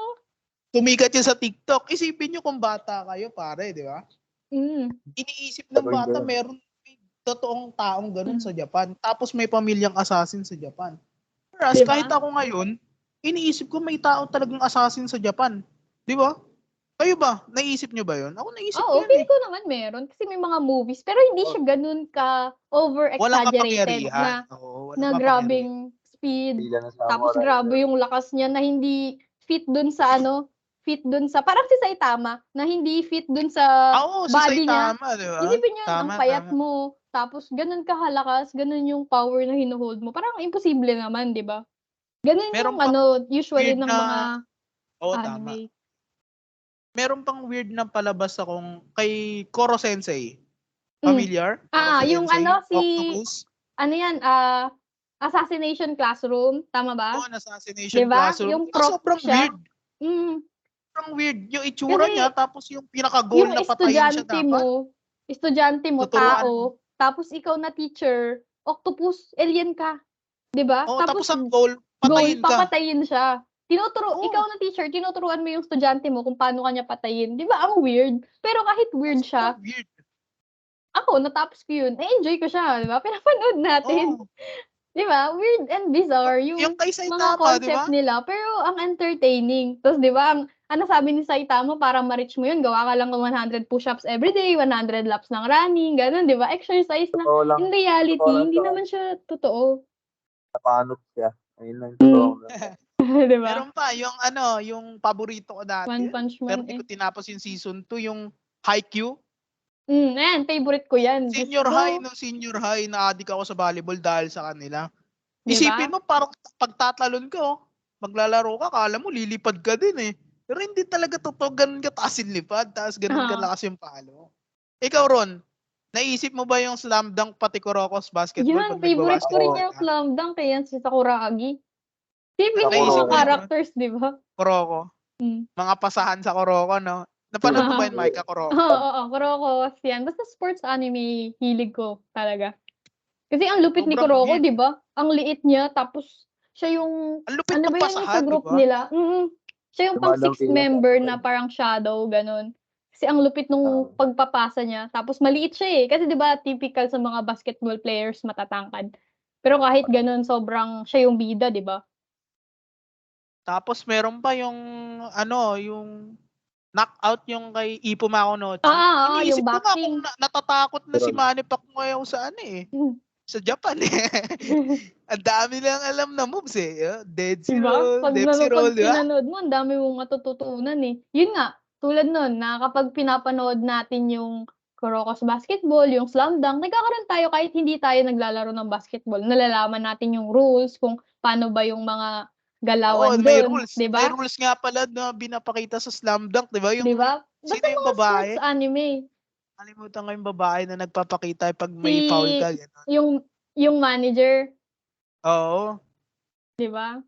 Tumikat yun sa TikTok. Isipin nyo kung bata kayo, pare, di ba? Iniisip ng bata, may totoong taong ganun sa Japan. Tapos may pamilyang assassin sa Japan. Whereas Diba? kahit ako ngayon, iniisip ko may tao talagang assassin sa Japan. Di ba? Kayo ba? Naisip nyo ba yun? Ako naisip ko Oo, yun feeling eh. ko naman meron. Kasi may mga movies, pero hindi siya ganun ka Walang over-exaggerated kapangyarihan. Oo, na walang grabing kapangyarihan. speed. Sila na Tapos samurai. grabe yung lakas niya na hindi fit dun sa parang si Saitama, na hindi fit dun sa Oo, si body niya. Saitama, di ba? Isipin niyo, ang Tama, payat tama. mo, tapos ganun kahalakas, ganun yung power na hinuhold mo. Parang imposible naman, di ba? Ganun Meron yung pang usually weird ng na... mga Oo, tama. anime. Meron pang weird na palabas akong kay Koro Sensei. Familiar? Koro Yung Sensei, si Octopus. ano yan, Assassination Classroom, tama ba? Oo, Assassination Diba? Classroom. Yung prop Sobrang siya. weird. Mm. Sobrang weird. Yung itsura Kasi niya, tapos yung pinaka-goal yung na patayin siya dapat. estudyante mo, Tuturuan mo. tao, tapos ikaw na teacher, octopus, alien ka. Diba? Oo, tapos Tapos ang goal, patayin ka. papatayin siya. Ikaw na teacher, tinuturuan mo yung estudyante mo kung paano kanya patayin. Diba? Ang weird. Pero kahit weird siya, Sobrang weird. ako, natapos ko yun. Na-enjoy ko siya, diba? Pinapanood natin. Oo. Diba? Weird and bizarre Yung yung kay mga Saitama, di ba? concept nila, pero ang entertaining. Tapos, diba, ano sabi ni Saitama, para ma-reach mo yun, gawa ka lang ng 100 push-ups everyday, 100 laps ng running, ganun, diba? Exercise na. In reality, hindi naman siya totoo. Napanot siya. Ayun lang, totoo. Diba? Meron pa, yung paborito ko dati. One Punch Pero Man di ko tinapos yung season 2, yung Haikyuu. Ayan, favorite ko yan. Senior high, na-addict ako sa volleyball dahil sa kanila. Diba? Isipin mo, parang pagtatalon ka, maglalaro ka, kala mo lilipad ka din eh. Pero hindi talaga totoo, ganun kataas yung lipad, tapos ganun kalakas yung palo. Ikaw, Ron, naisip mo ba yung slam dunk pati Kuroko's basketball Yan, pag favorite ko rin nagbabasketball yung ka? slam dunk, yan si Sakuragi. Sipin mo Naisip mga mo yun, Ron? characters, diba? Kuroko. Mga pasahan sa Kuroko, no? Napanood mo ba yun, Micah, Kuroko? Oo, Kuroko, yan. Basta sports anime, hilig ko talaga. Kasi ang lupit ni Sobrang Kuroko, weird. di ba? Ang liit niya, tapos siya yung, Ang lupit ano ng ba yun yung sa pasahan, group diba? nila? Siya yung pang Lumadang sixth sila sa member akin. na parang shadow, ganun. Kasi ang lupit nung pagpapasa niya. Tapos maliit siya eh. Kasi di ba typical sa mga basketball players matatangkad. Pero kahit ganun, sobrang siya yung bida, di ba? Tapos meron pa yung, yung knockout yung kay Ipo Makonochi. Yung Iniisip ko nga boxing. kung natatakot na si Manny Pacquiao sa sa Japan eh. Ang dami lang alam na moves eh. Dead si Diba? roll, Pag depth si roll, di ba? pinanood mo, ang dami mong matututunan eh. Yun nga, tulad nun, na kapag pinapanood natin yung Kuroko's basketball, yung slam dunk, nagkakaroon tayo kahit hindi tayo naglalaro ng basketball. Nalalaman natin yung rules, kung paano ba yung mga Oo, galawan may dun. rules. Diba? May rules nga pala na binapakita sa slam dunk, di ba? Yung, Diba? sino Basta yung mga babae? sports anime. Kalimutan ko yung babae na nagpapakita pag may foul ka. Gano'n. Yung manager. Oo. Diba?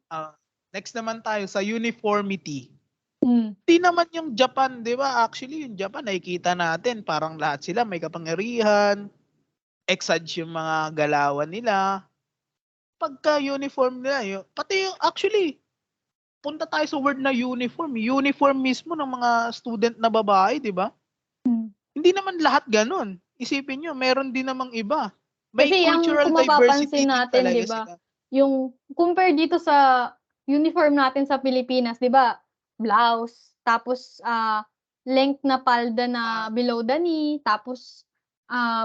Next naman tayo sa uniformity. Mm. Hindi naman yung Japan, di ba? Actually, yung Japan, nakikita natin, parang lahat sila may kapangyarihan, exage yung mga galawan nila. Pagka uniform nila, pati yung, actually, punta tayo sa word na uniform. Uniform mismo ng mga student na babae, di ba? Hindi naman lahat ganun. Isipin nyo, meron din namang iba. May Kasi cultural kung diversity mapapansin din natin, talaga di ba, sila. yung compare dito sa uniform natin sa Pilipinas, di ba, blouse, tapos length na palda na below the knee, tapos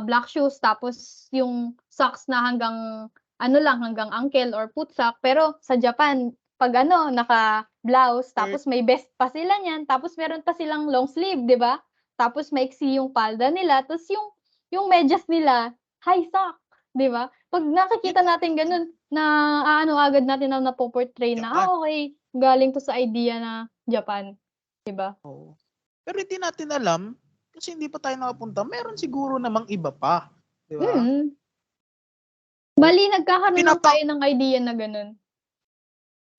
black shoes, tapos yung socks na hanggang hanggang ankle or putsak. Pero sa Japan, pag naka-blouse, tapos may vest pa sila niyan, tapos meron pa silang long sleeve, 'di ba? Tapos maiksi yung palda nila, tapos yung medyas nila, high sock, 'di ba? Pag nakikita natin gano'n, agad natin na napo-portray na, Japan. okay, galing 'to sa idea na Japan, 'di ba? Oo. Pero hindi natin alam kasi hindi pa tayo nakapunta. Meron siguro namang iba pa, 'di ba? Mm. Bale nagkakaroon lang Pinapa tayo ng idea na gano'n.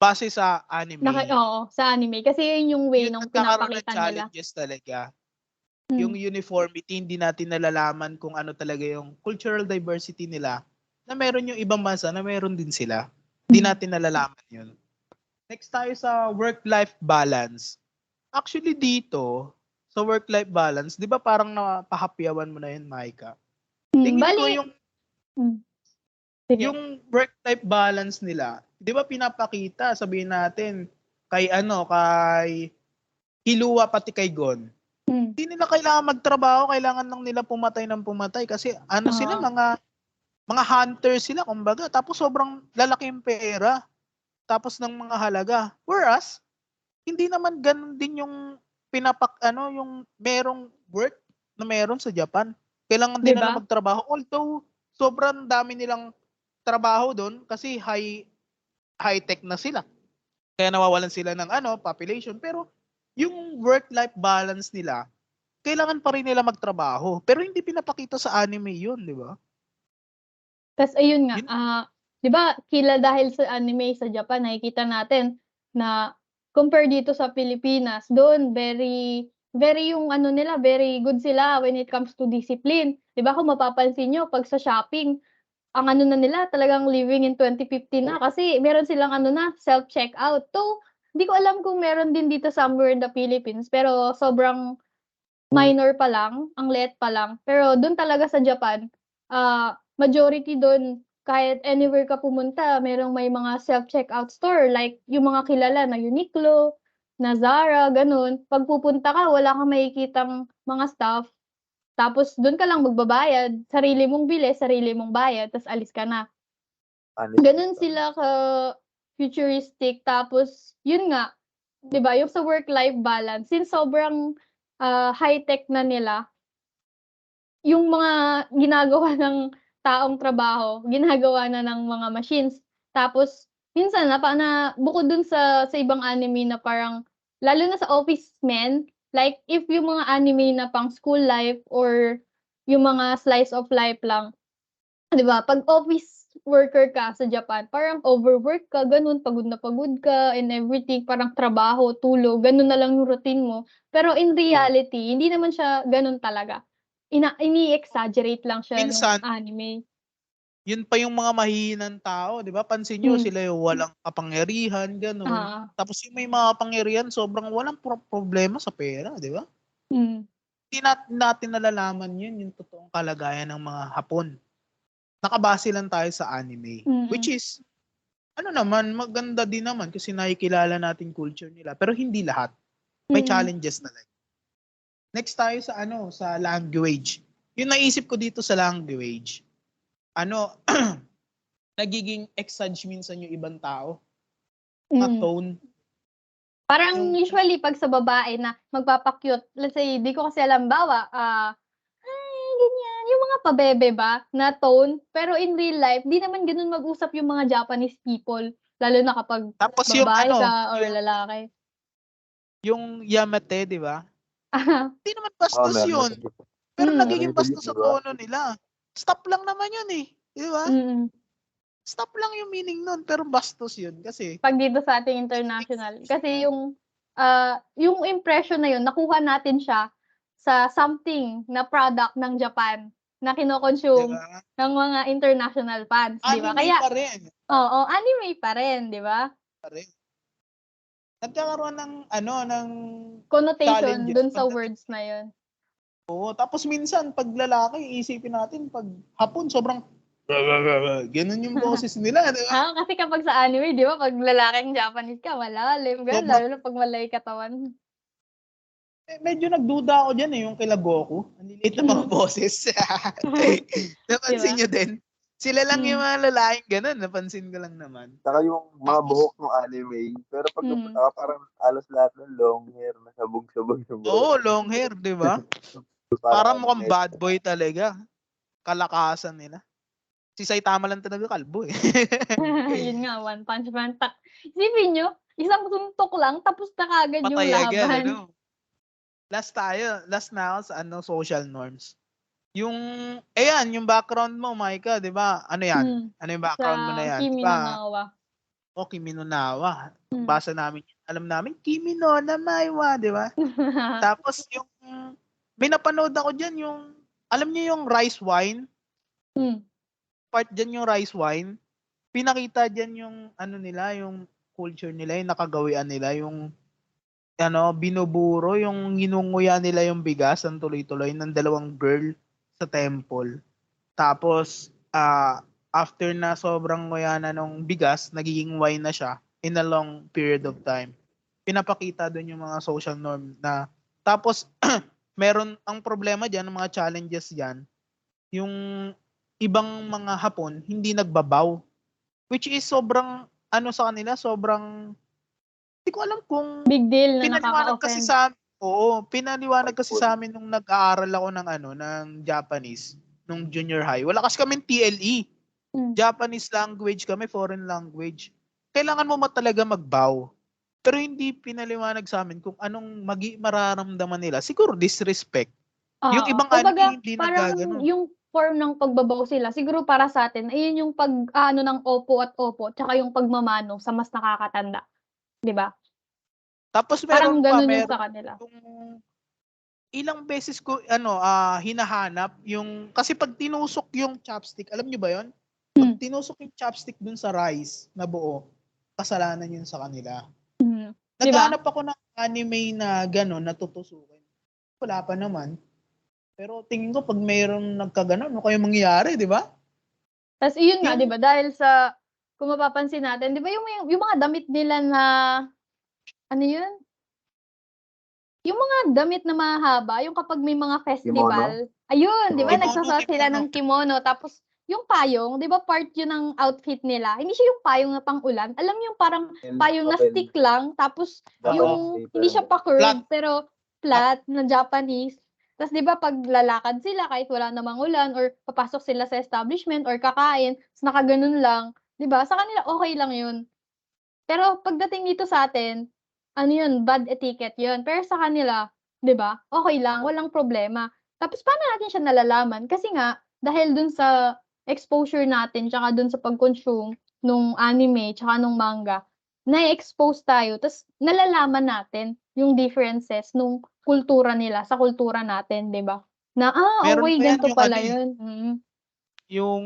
base sa anime. Oo, sa anime kasi yun yung way Yun nung nagkakaroon ng pinapakita nila. challenges talaga. Yung uniformity, hindi natin nalalaman kung ano talaga yung cultural diversity nila. Na meron yung ibang bansa na meron din sila. Hindi natin nalalaman yun. Next tayo sa work-life balance. Actually dito, sa work-life balance, di ba parang napahapyawan mo na yun, Maika? Tingin ko Bale sige. yung work-life balance nila, di ba pinapakita, sabihin natin, kay Hilua pati kay Gon. Hindi nila kailangan magtrabaho, kailangan lang nila pumatay ng pumatay kasi sila mga hunter sila kumbaga, tapos sobrang lalaki yung pera tapos ng mga halaga. Whereas hindi naman ganun din yung yung merong work na meron sa Japan. Kailangan 'Di din nila ba? magtrabaho, although sobrang dami nilang trabaho doon kasi high tech na sila. Kaya nawawalan sila ng population, pero yung work-life balance nila, kailangan pa rin nila magtrabaho. Pero hindi pinapakita sa anime yun, di ba? Tas ayun nga, Yun, 'di ba dahil sa anime sa Japan nakikita natin na compare dito sa Pilipinas, doon very very yung nila, very good sila when it comes to discipline. 'Di ba kung mapapansin niyo 'pag sa shopping, ang na nila talagang living in 2015 na kasi meron silang self-checkout. Though, di ko alam kung meron din dito somewhere in the Philippines, pero sobrang minor pa lang, ang liit pa lang. Pero dun talaga sa Japan, majority dun kahit anywhere ka pumunta merong may mga self-checkout store like yung mga kilala na Uniqlo, na Zara, ganun. 'Pag pupunta ka wala kang makikitang mga staff, tapos dun ka lang magbabayad, sarili mong bili, sarili mong bayad, tas alis ka na. Honestly, Gano'n sila ka-futuristic, tapos yun nga, 'di ba, yung sa work-life balance since sobrang, high-tech na nila, yung mga ginagawa ng taong trabaho, ginagawa na ng mga machines. Tapos minsan bukod dun sa ibang anime na parang lalo na sa office men, like if yung mga anime na pang school life or yung mga slice of life lang, 'di ba, 'pag office worker ka sa Japan parang overwork ka gano'n, pagod na pagod ka and everything, parang trabaho, tulog, gano'n na lang yung routine mo. Pero in reality, hindi naman siya gano'n talaga. Ini-exaggerate lang siya nung minsan, anime. yun pa yung mga mahihinang tao, di ba? Pansin nyo, Hmm, sila yung walang kapangyarihan, ganun. oo, Tapos yung may mga kapangyarihan, sobrang walang problema sa pera, di ba? hmm, Hindi natin nalalaman yun, yung totoong kalagayan ng mga Hapon. Nakabase lang tayo sa anime. Which mm, is, maganda din naman kasi nakikilala natin culture nila. Pero hindi lahat. May mm. challenges talaga. Next tayo sa language. Yung naisip ko dito sa language, nagiging exage minsan yung ibang tao. Mga Mm. tone. Parang Yung, usually 'pag sa babae na magpapa-cute, let's say di ko kasi alam, halimbawa, "Hi," ganyan, yung mga pabebe ba na tone, pero in real life di naman gano'n mag-usap yung mga Japanese people, lalo na kapag tapos babae ka or lalaki. yung Yamate, di ba? Hindi naman oo, bastos meron na yun. din dito. Pero Mm, nagiging Meron din bastos dito, sa di ba? tono nila. Stop lang naman yun eh. Di ba? mm. Stop lang yung meaning nun, pero bastos yun. Kasi, 'Pag dito sa ating international, kasi yung impression na yun nakuha natin siya sa something na product ng Japan na di kino-consume ba? ng mga international fans, 'di ba? Anime Kaya pa rin. oo, anime pa rin, 'di ba? Pa rin. Nagkakaroon ng Connotation challenges dun sa pagdating. words na yun. Oo, tapos minsan, pag lalaki, isipin natin, pag Hapon, sobrang ganun yung boses nila, di ba? Kasi kapag sa anime 'di ba 'pag lalaking Japanese ka malalim, gano'n, Sobrang, lalo na 'pag malaki katawan. medyo nagduda ako dyan yung kila Goku. Ang lilit na mga boses. 'Di Napansin ba? nyo din? Sila lang yung Mm. mga lalaking ganun, napansin ko lang naman. Saka yung mga Tapos, buhok ng anime. Pero pag Mm. napunta ka, parang alos lahat ng long hair, nasabog-sabog sa buhok. oo, long hair, di ba? Parang mukhang bad boy talaga. Kalakasan nila. Si Saitama lang talaga kalbo eh. Yun nga, One Punch Man. Isipin nyo, isang suntok lang, tapos na kagad yung Patay agad, laban. ano? Last na ako sa social norms. Yung, ayan, yung background mo, Maika, di ba? Ano yan? Mm. Ano yung Sa background mo na yan? Di Kimi no ba? Na wa. O, Kimi no Nawa. Mm. Basa namin, alam namin, Kimi no na Maiwa, di ba? Tapos yung, may napanood ako dyan, yung, alam niyo yung rice wine? Mm. Part dyan yung rice wine. Pinakita dyan yung, ano nila, yung culture nila, yung nakagawian nila, yung, binuburo, yung ginunguya nila yung bigas, ang tuloy-tuloy, ng dalawang girl sa temple. Tapos, after na sobrang nguya na nung bigas, nagiging wine na siya in a long period of time. Pinapakita doon yung mga social norm na, tapos, meron, ang problema dyan, ang mga challenges dyan, yung ibang mga Hapon, hindi nagbabaw. Which is sobrang, sa kanila, sobrang, hindi ko alam kung, Big deal na pinaliwanag kasi nakaka-offend. sa amin, pinaliwanag kasi sa amin nung nag-aaral ako ng Japanese, nung junior high. Wala kasi kaming TLE. Mm. Japanese language kami, foreign language. Kailangan mo talaga magbow. Pero hindi pinaliwanag sa amin kung anong mararamdaman nila. Siguro disrespect. Yung Oo. ibang Kumbaga, anime hindi parang nagkaganon. yung form ng pagbabaw sila, siguro para sa atin, ayun yung ng opo at opo, tsaka yung pagmamano sa mas nakakatanda. Di ba? Tapos Parang ganun yung meron sa kanila. yung ilang beses ko hinahanap yung kasi pag tinusok yung chopstick, alam niyo ba 'yon? Pag Mm. tinusok yung chopstick dun sa rice na buo, kasalanan yun sa kanila. Mm. Di ba? Naghanap ako ng anime na gano'n na tutusukin. Wala pa naman. Pero tingin ko pag mayroong nagkaganon, ano kaya mangyayari, di ba? Tas iyon nga, di Yung ba, dahil sa, kung mapapansin natin, di ba yung mga damit nila na, ano yun? Yung mga damit na mahaba, yung kapag may mga festival, ayun, di ba, Kimono. nagsusuot sila ng kimono, tapos yung payong, di ba, part yun ng outfit nila. Hindi siya yung payong na pang-ulan. Alam mo yung parang payong na stick lang, tapos yung, hindi siya pa-curve, Flat. pero flat na Japanese. Tapos di ba, pag lalakad sila, kahit wala namang ulan, or papasok sila sa establishment, or kakain, tapos nakaganon lang, di ba, sa kanila okay lang yun. Pero pagdating dito sa atin, ano yun, bad etiquette yun. Pero sa kanila, 'di ba, okay lang, walang problema. Tapos paano natin siya nalalaman? Kasi nga, dahil dun sa exposure natin tsaka dun sa pag-consume nung anime tsaka nung manga, na-expose tayo ta's nalalaman natin yung differences nung kultura nila sa kultura natin, 'di ba? Na, meron okey pa yan ganito yung pala yun, mm. yung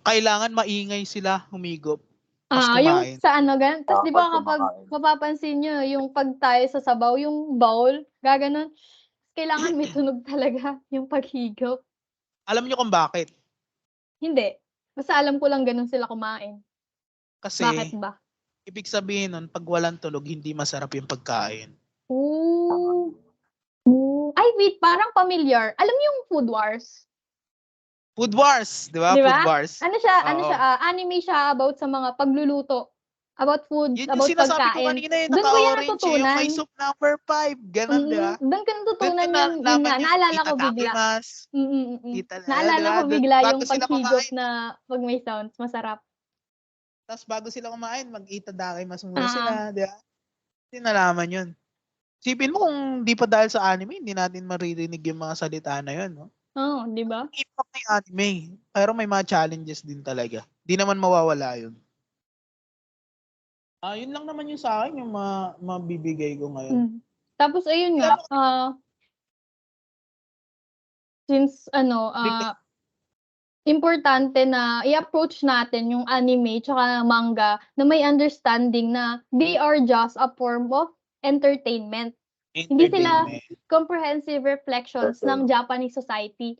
kailangan maingay sila humigop tas Yung kumain. sa ano tas 'di ba Pag kapag kumakain. mapapansin niyo yung 'pag tayo sa sabaw yung bowl, gaganon. Kailangan may tunog talaga yung paghigop. Alam niyo kung bakit? Hindi, basta alam ko lang ganon sila kumain. Bakit Kasi ba? ibig sabihin nun pag walang tunog hindi masarap yung pagkain. Oh. Ay wait, parang familiar. Alam mo yung Food Wars? Food Wars, di ba? 'Di Food ba? Wars. Ano Oo. siya, anime siya about sa mga pagluluto, about food, Yun yung about sinasabi ko pagkain. kanina Dun ko yan naka-orange yung may natutunan. soup number 5, ganun, di ba? Dun ko Doon ko natutunan yun nalaman nga, yung naalala ko bigla. itadakimasu, di Naalala ba? ko bigla Bago yung sila paghigop kumain, na 'pag may sounds, masarap. tapos bago sila kumain, mag-itadakimasu muna Oo. sila, di ba? Hindi nalaman yun. Isipin mo kung di pa dahil sa anime, hindi natin maririnig yung mga salita na yun, no? Oo, 'di ba? Impact ng anime, pero may mga challenges din talaga. Di naman mawawala yun. Yun lang naman yung sa akin, yung mabibigay ko ngayon. Tapos ayun nga, since importante na i-approach natin yung anime tsaka manga na may understanding na they are just a form of entertainment. Hindi sila Entertainment. comprehensive reflections ng Japanese society,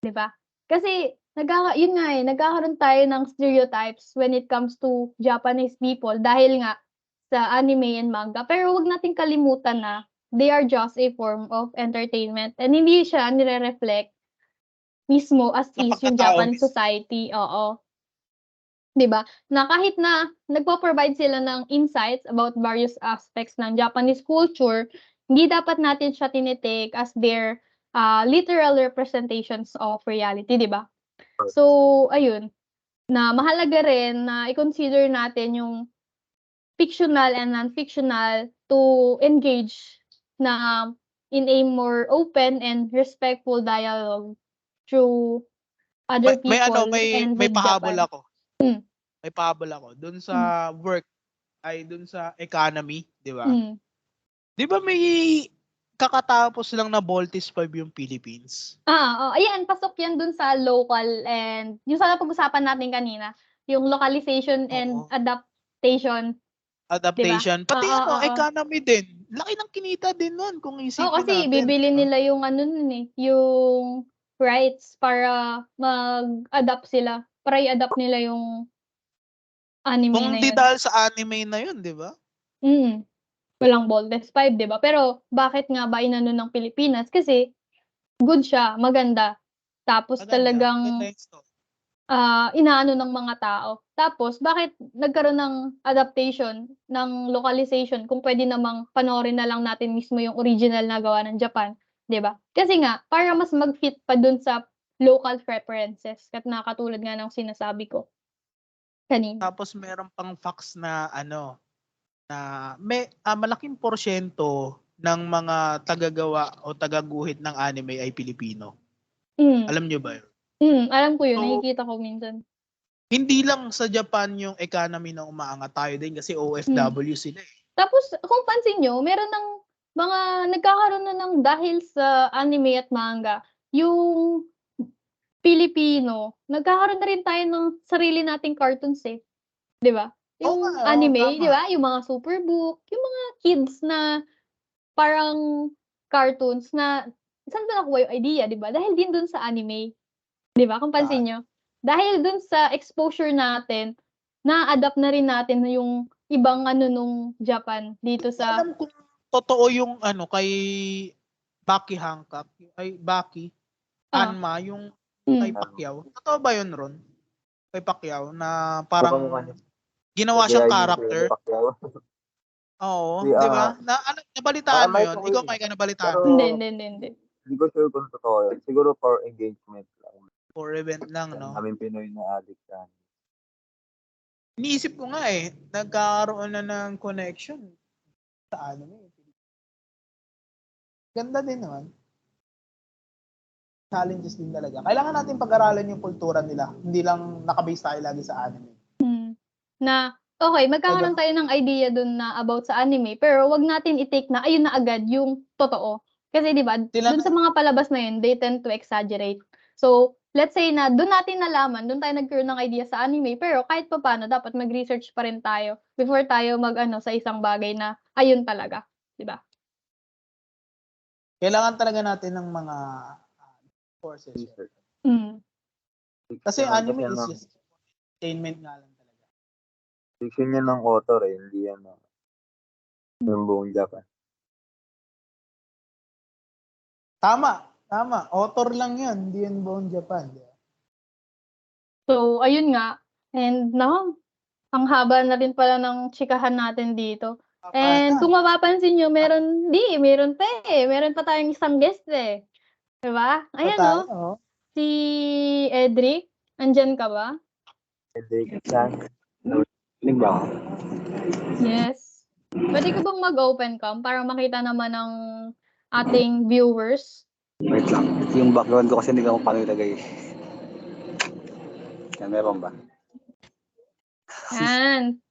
'di ba? Kasi yun nga nagkakaroon tayo ng stereotypes when it comes to Japanese people dahil nga sa anime and manga. Pero wag nating kalimutan na they are just a form of entertainment and hindi siya nire-reflect mismo as Sa is yung pagkatao Japanese mismo. society, oo. 'Di ba? Na kahit na nagpo-provide sila ng insights about various aspects ng Japanese culture, hindi dapat natin siya tini-take as their, literal representations of reality, 'di ba? So, ayun, na mahalaga rin na i-consider natin yung fictional and non-fictional to engage na in a more open and respectful dialogue through other May ano, people and may with pahabol Japan. ako. Hmm. May pahabol ako. Dun sa work, ay dun sa economy, di ba? Mm. Di ba may kakatapos lang na Voltes 5 yung Philippines? Oh, ayan pasok 'yan dun sa local and yung sa napag-usapan natin kanina, yung localization and Oo. adaptation, 'di ba? Adaptation. Pati ano, Oo. economy din. Laki ng kinita din nun kung Oo, isipin kasi natin. bibili Diba? nila yung ano nun, yung rights para mag-adapt sila, para i-adapt nila yung anime Kung na di yun. dahil sa anime na yun, di ba? Mm, walang Voltes 5, 'di ba? Pero bakit nga ba inano ng Pilipinas? Kasi good siya, maganda. Tapos Maganda. talagang Maganda yung story. inaano ng mga tao. Tapos bakit nagkaroon ng adaptation, ng localization kung puwede namang panoorin na lang natin mismo yung original na gawa ng Japan, 'di ba? Kasi nga para mas mag-fit pa dun sa local preferences na katulad nga ng sinasabi ko kanina. Tapos meron pang facts na ano, na may malaking porsyento ng mga tagagawa o tagaguhit ng anime ay Pilipino. Hmm, Alam nyo ba yun? alam ko yun, So, nakikita ko minsan. hindi lang sa Japan yung economy na umaangat, tayo din kasi Hmm. OFW sila eh. Tapos kung pansin niyo meron ng mga nagkakaroon na ng dahil sa anime at manga, yung Pilipino, nagkakaroon na rin tayo ng sarili nating cartoons, 'di ba? Oo nga, Yung oo, anime, 'di tama. ba, yung mga Superbook, yung mga kids na parang cartoons na saan ba nakuha yung idea, 'di ba? Dahil din dun sa anime, 'di ba, kung pansin Saan? niyo? Dahil dun sa exposure natin, na-adapt na rin natin yung ibang ano nung Japan dito Hindi ko sa alam kung totoo yung ano kay Baki Hancock, ay Baki, ah, Hanma, yung kay hmm, Pacquiao. Totoo ba yun, Ron? Kay Pacquiao na Kamukha parang niya. ginawa siyang Gagayahin niya si Manny character? Pacquiao. Oo, Di, 'di ba? Na ano, nabalitaan mo nakalight yun? ako Ikaw, yun. Mike, nabalitaan Pero, mo yun? hindi. hindi ko sure kung totoo yun. Siguro for engagement lang. For event lang, Ang no? daming Pinoy na addict sa akin. Iniisip ko nga eh, nagkakaroon na ng connection sa anime. Ganda din naman. Challenges din talaga. Kailangan natin pag-aralan yung kultura nila. Hindi lang nakabase tayo lagi sa anime. Na okey, Ay, magkakaroon ganun. tayo ng idea dun na about sa anime, pero wag natin i-take na ayun na agad yung totoo. Kasi 'di ba, Sila dun na, sa mga palabas na yun, they tend to exaggerate. So, let's say na dun natin nalaman, dun tayo nagkaroon ng idea sa anime, pero kahit papaano dapat mag-research pa rin tayo before tayo mag-ano sa isang bagay na ayun talaga, 'di ba? kailangan talaga natin ng mga courses. Research. Hmm, Kasi Kasi anime is ng just entertainment nga lang talaga. fiction yan ng author eh. Hindi yan ng buong Japan. Tama. Author lang yan. Hindi yan buong Japan. Di ba? so ayun nga, and naku, ang haba na rin pala ng chikahan natin dito. Tama And na. kung mapapansin niyo meron pa, meron pa tayong isang guest, 'di ba? Pa Ayan, tayo. oh, si Edric, andiyan ka ba? Headache-san. Narinig ba ako? Yes. Puwede ka bang mag-open cam para makita naman ng ating viewers? Wait lang. Yung background ko kasi hindi ko paano ilagay. Yan, meron ba? Yan.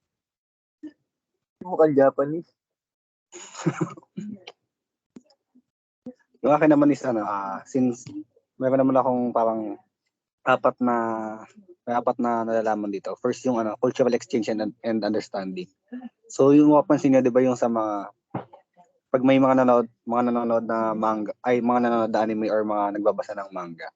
Mukhang Japanese. Yung akin naman is since meron naman akong parang may apat na nalalaman dito. First yung cultural exchange and understanding. So yung mapapansin niyo 'di ba yung sa mga pag may mga nanonood na manga, ay mga nanonood na anime or mga nagbabasa ng manga.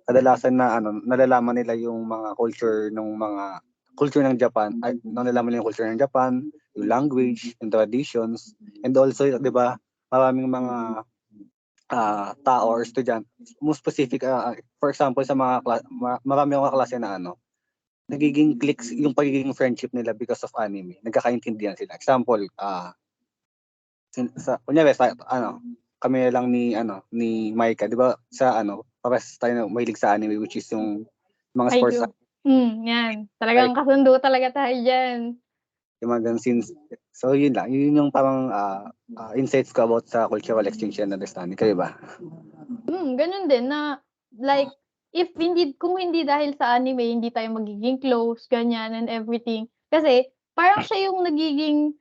Kadalasan na nalalaman nila yung mga culture ng Japan, ay nalalaman nila yung culture ng Japan, yung language, yung traditions, and also 'di ba, maraming mga tao or estudyante, most specific, for example sa mga marami akong kaklase na nagiging clicks yung pagiging friendship nila because of anime. Nagkakaintindihan sila. Example, kunyari kami lang ni Maika, 'di ba? Sa pares tayo mahilig sa anime, which is yung mga sports, IQ. Yan. Talagang kasundo talaga tayo dyan. yung mga ganun scenes. So yun lang, yun yung parang insights ko about sa cultural exchange and understanding. Kayo ba? Ganun din na like kung hindi dahil sa anime, hindi tayo magiging close, ganyan and everything. Kasi parang siya yung nagiging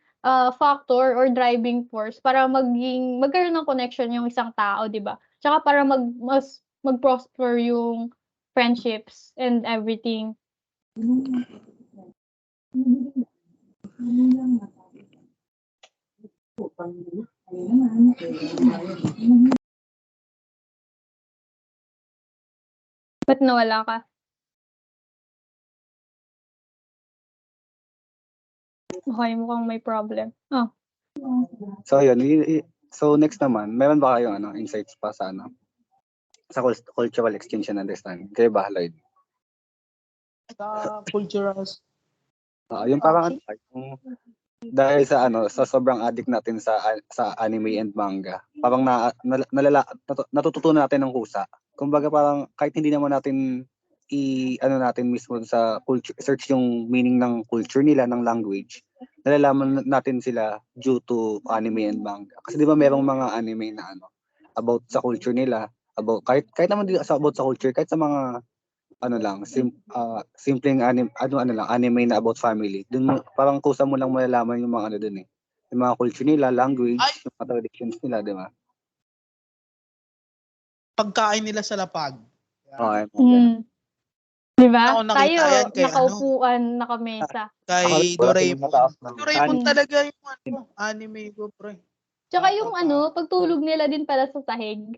factor or driving force para magkaroon ng connection yung isang tao, 'di ba? Tsaka para mag-prosper yung friendships and everything. Ba't nawala ka? Okay, mukhang may problem. So yun, so next naman, meron ba kayong insights pa sa sa cultural exchange and understanding? Kayo ba, Lloyd? Sa cultural. Yung parang dahil sa sa sobrang addict natin sa anime and manga, parang natututunan natin ng kusa. Kumbaga parang kahit hindi naman natin natin mismo sa culture, search yung meaning ng culture nila, ng language, nalalaman natin sila due to anime and manga. Kasi di ba merong mga anime na about sa culture nila, about kahit naman di about sa culture, kahit sa mga simpleng anime na about family. Dun parang kusa mo lang malalaman yung mga dun eh. Yung mga culture nila, language, yung mga traditions nila, di ba? Pagkain nila sa lapag. Okay. Di ba? Ako nakita Tayo, yan kay nakaupuan, nakamesa. Kay Doraemon. Doraemon Mm. talaga yung anime ko, pre. Tsaka yung pagtulog nila din pala sa sahig.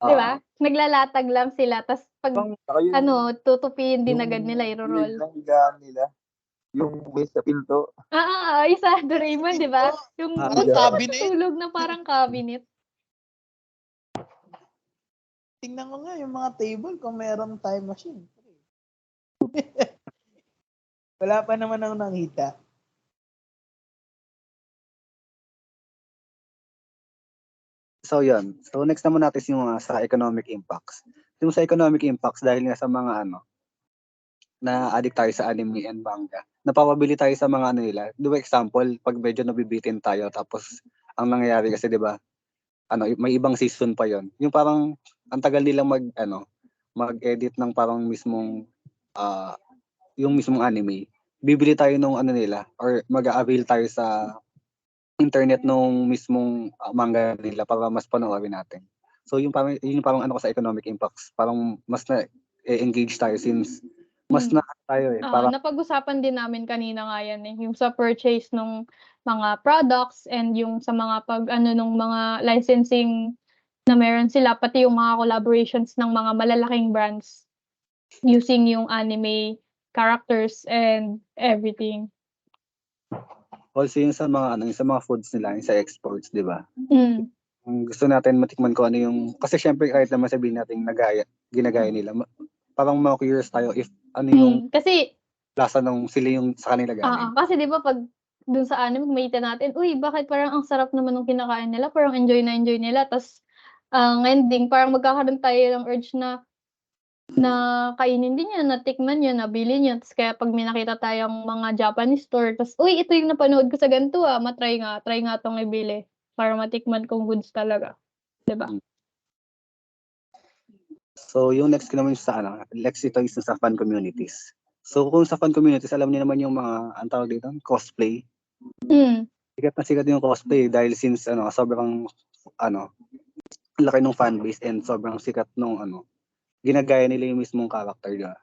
Di ba? Naglalatag lang sila, tas pag tutupin din agad nila, iro-roll. Yung higaan nila. Yung base sa pinto. Isa, Doraemon, di ba? Yung cabinet. tulog na parang cabinet. Tingnan ko nga yung mga table kung meron time machine. Wala pa naman ako nakita. So yun. So next naman natin yung sa economic impacts. Yung sa economic impacts dahil nga sa mga na addict tayo sa anime and manga. Napapabili tayo sa mga nila. Di ba example, pag medyo nabibitin tayo tapos ang nangyayari kasi di ba may ibang season pa yon. Yung parang ang tagal nilang mag-edit ng parang mismong yung mismong anime. Bibili tayo nung nila or mag-a-avail tayo sa internet nung mismong manga nila para mas panoorin natin. So yung parang ko sa economic impacts, parang mas na-engage tayo since mas na tayo eh. Napag-usapan din namin kanina nga yan eh, yung sa purchase ng mga products and yung sa mga nung mga licensing na meron sila, pati yung mga collaborations ng mga malalaking brands using yung anime characters and everything. Also yung sa mga foods nila, yung sa exports, di ba? Gusto natin matikman ko yung, kasi syempre kahit naman sabihin natin ginagaya nila, parang ma-curious tayo if yung kasi lasa nung sila yung sa kanila galing. Kasi di ba pag dun sa anime, kumita natin, uy, bakit parang ang sarap naman nung kinakain nila, parang enjoy nila, tas ending, parang magkakaroon tayo ng urge na kainin din yan, natikman yan, nabili yan. Tapos kaya pag may nakita tayong mga Japanese store, tapos, uy, ito yung napanood ko sa ganito try nga tong ibili para matikman kong goods talaga. Diba? So, yung next ko naman sa ito is sa fan communities. So, kung sa fan communities, alam niyo naman yung mga, ang tawag dito, cosplay. Sikat na sikat yung cosplay dahil since, sobrang, laki ng fan base and sobrang sikat nung, ginagaya nila yung mismong character niya.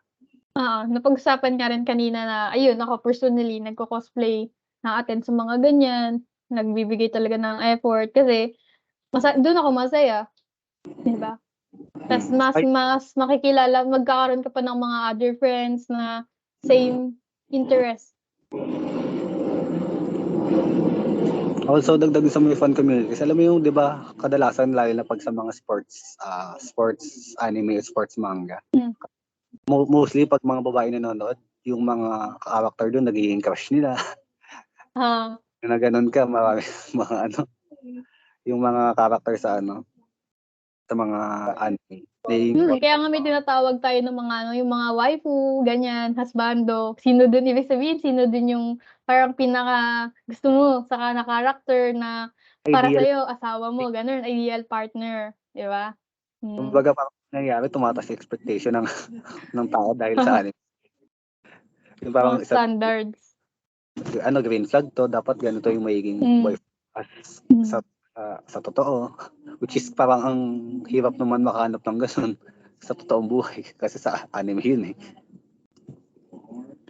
Napag-usapan nga rin kanina na, ayun, ako personally, nagko-cosplay, na-attend sa mga ganyan, nagbibigay talaga ng effort, kasi, doon ako masaya. Diba? Tapos mas makikilala, magkakaroon ka pa ng mga other friends na same interest. Also, dagdag sa mga fan communities, alam mo yung, di ba, kadalasan lalo na pag sa mga sports anime, sports manga. Mostly pag mga babae nanonood, yung mga character doon nagiging crush nila. Ah, Na ganun ka, marami mga yung mga character sa mga anime. kaya nga may tinatawag tayo ng mga yung mga waifu, ganyan, husbando. Sino dun, ibig sabihin, sino dun yung parang pinaka gusto mo sa na character na para Ideal. sa'yo, asawa mo, ganun, ideal partner, di ba? Kumbaga parang nangyayari, tumataas yung expectation ng tao dahil sa anime. Yung parang Mga standards. green flag to, dapat ganito yung magiging boyfriend sa totoo. Which is parang ang hirap naman makahanap ng ganun sa totoong buhay kasi sa anime yun eh.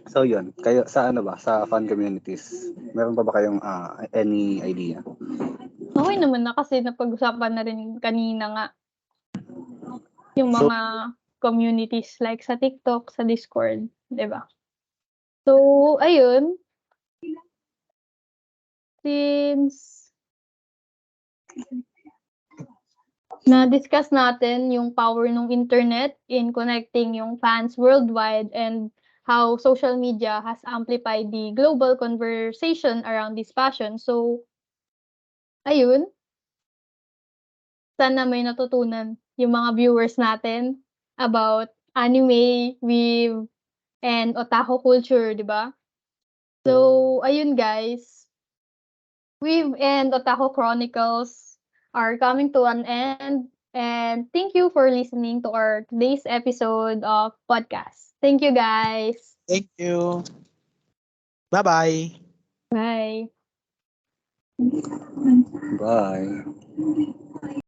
So yun, kayo sa sa fan communities, meron pa ba kayong any idea? Okay naman na kasi napag-usapan na rin kanina nga yung mga communities like sa TikTok, sa Discord, di ba? So, ayun. Since na-discuss natin yung power ng internet in connecting yung fans worldwide and how social media has amplified the global conversation around this passion. So, ayun. Sana may natutunan yung mga viewers natin about anime, weeb, and otaku culture, di ba? So, ayun guys. Weeb and Otaku Chronicles are coming to an end. And thank you for listening to our today's episode of podcast. Thank you guys. Thank you. Bye-bye. Bye. Bye.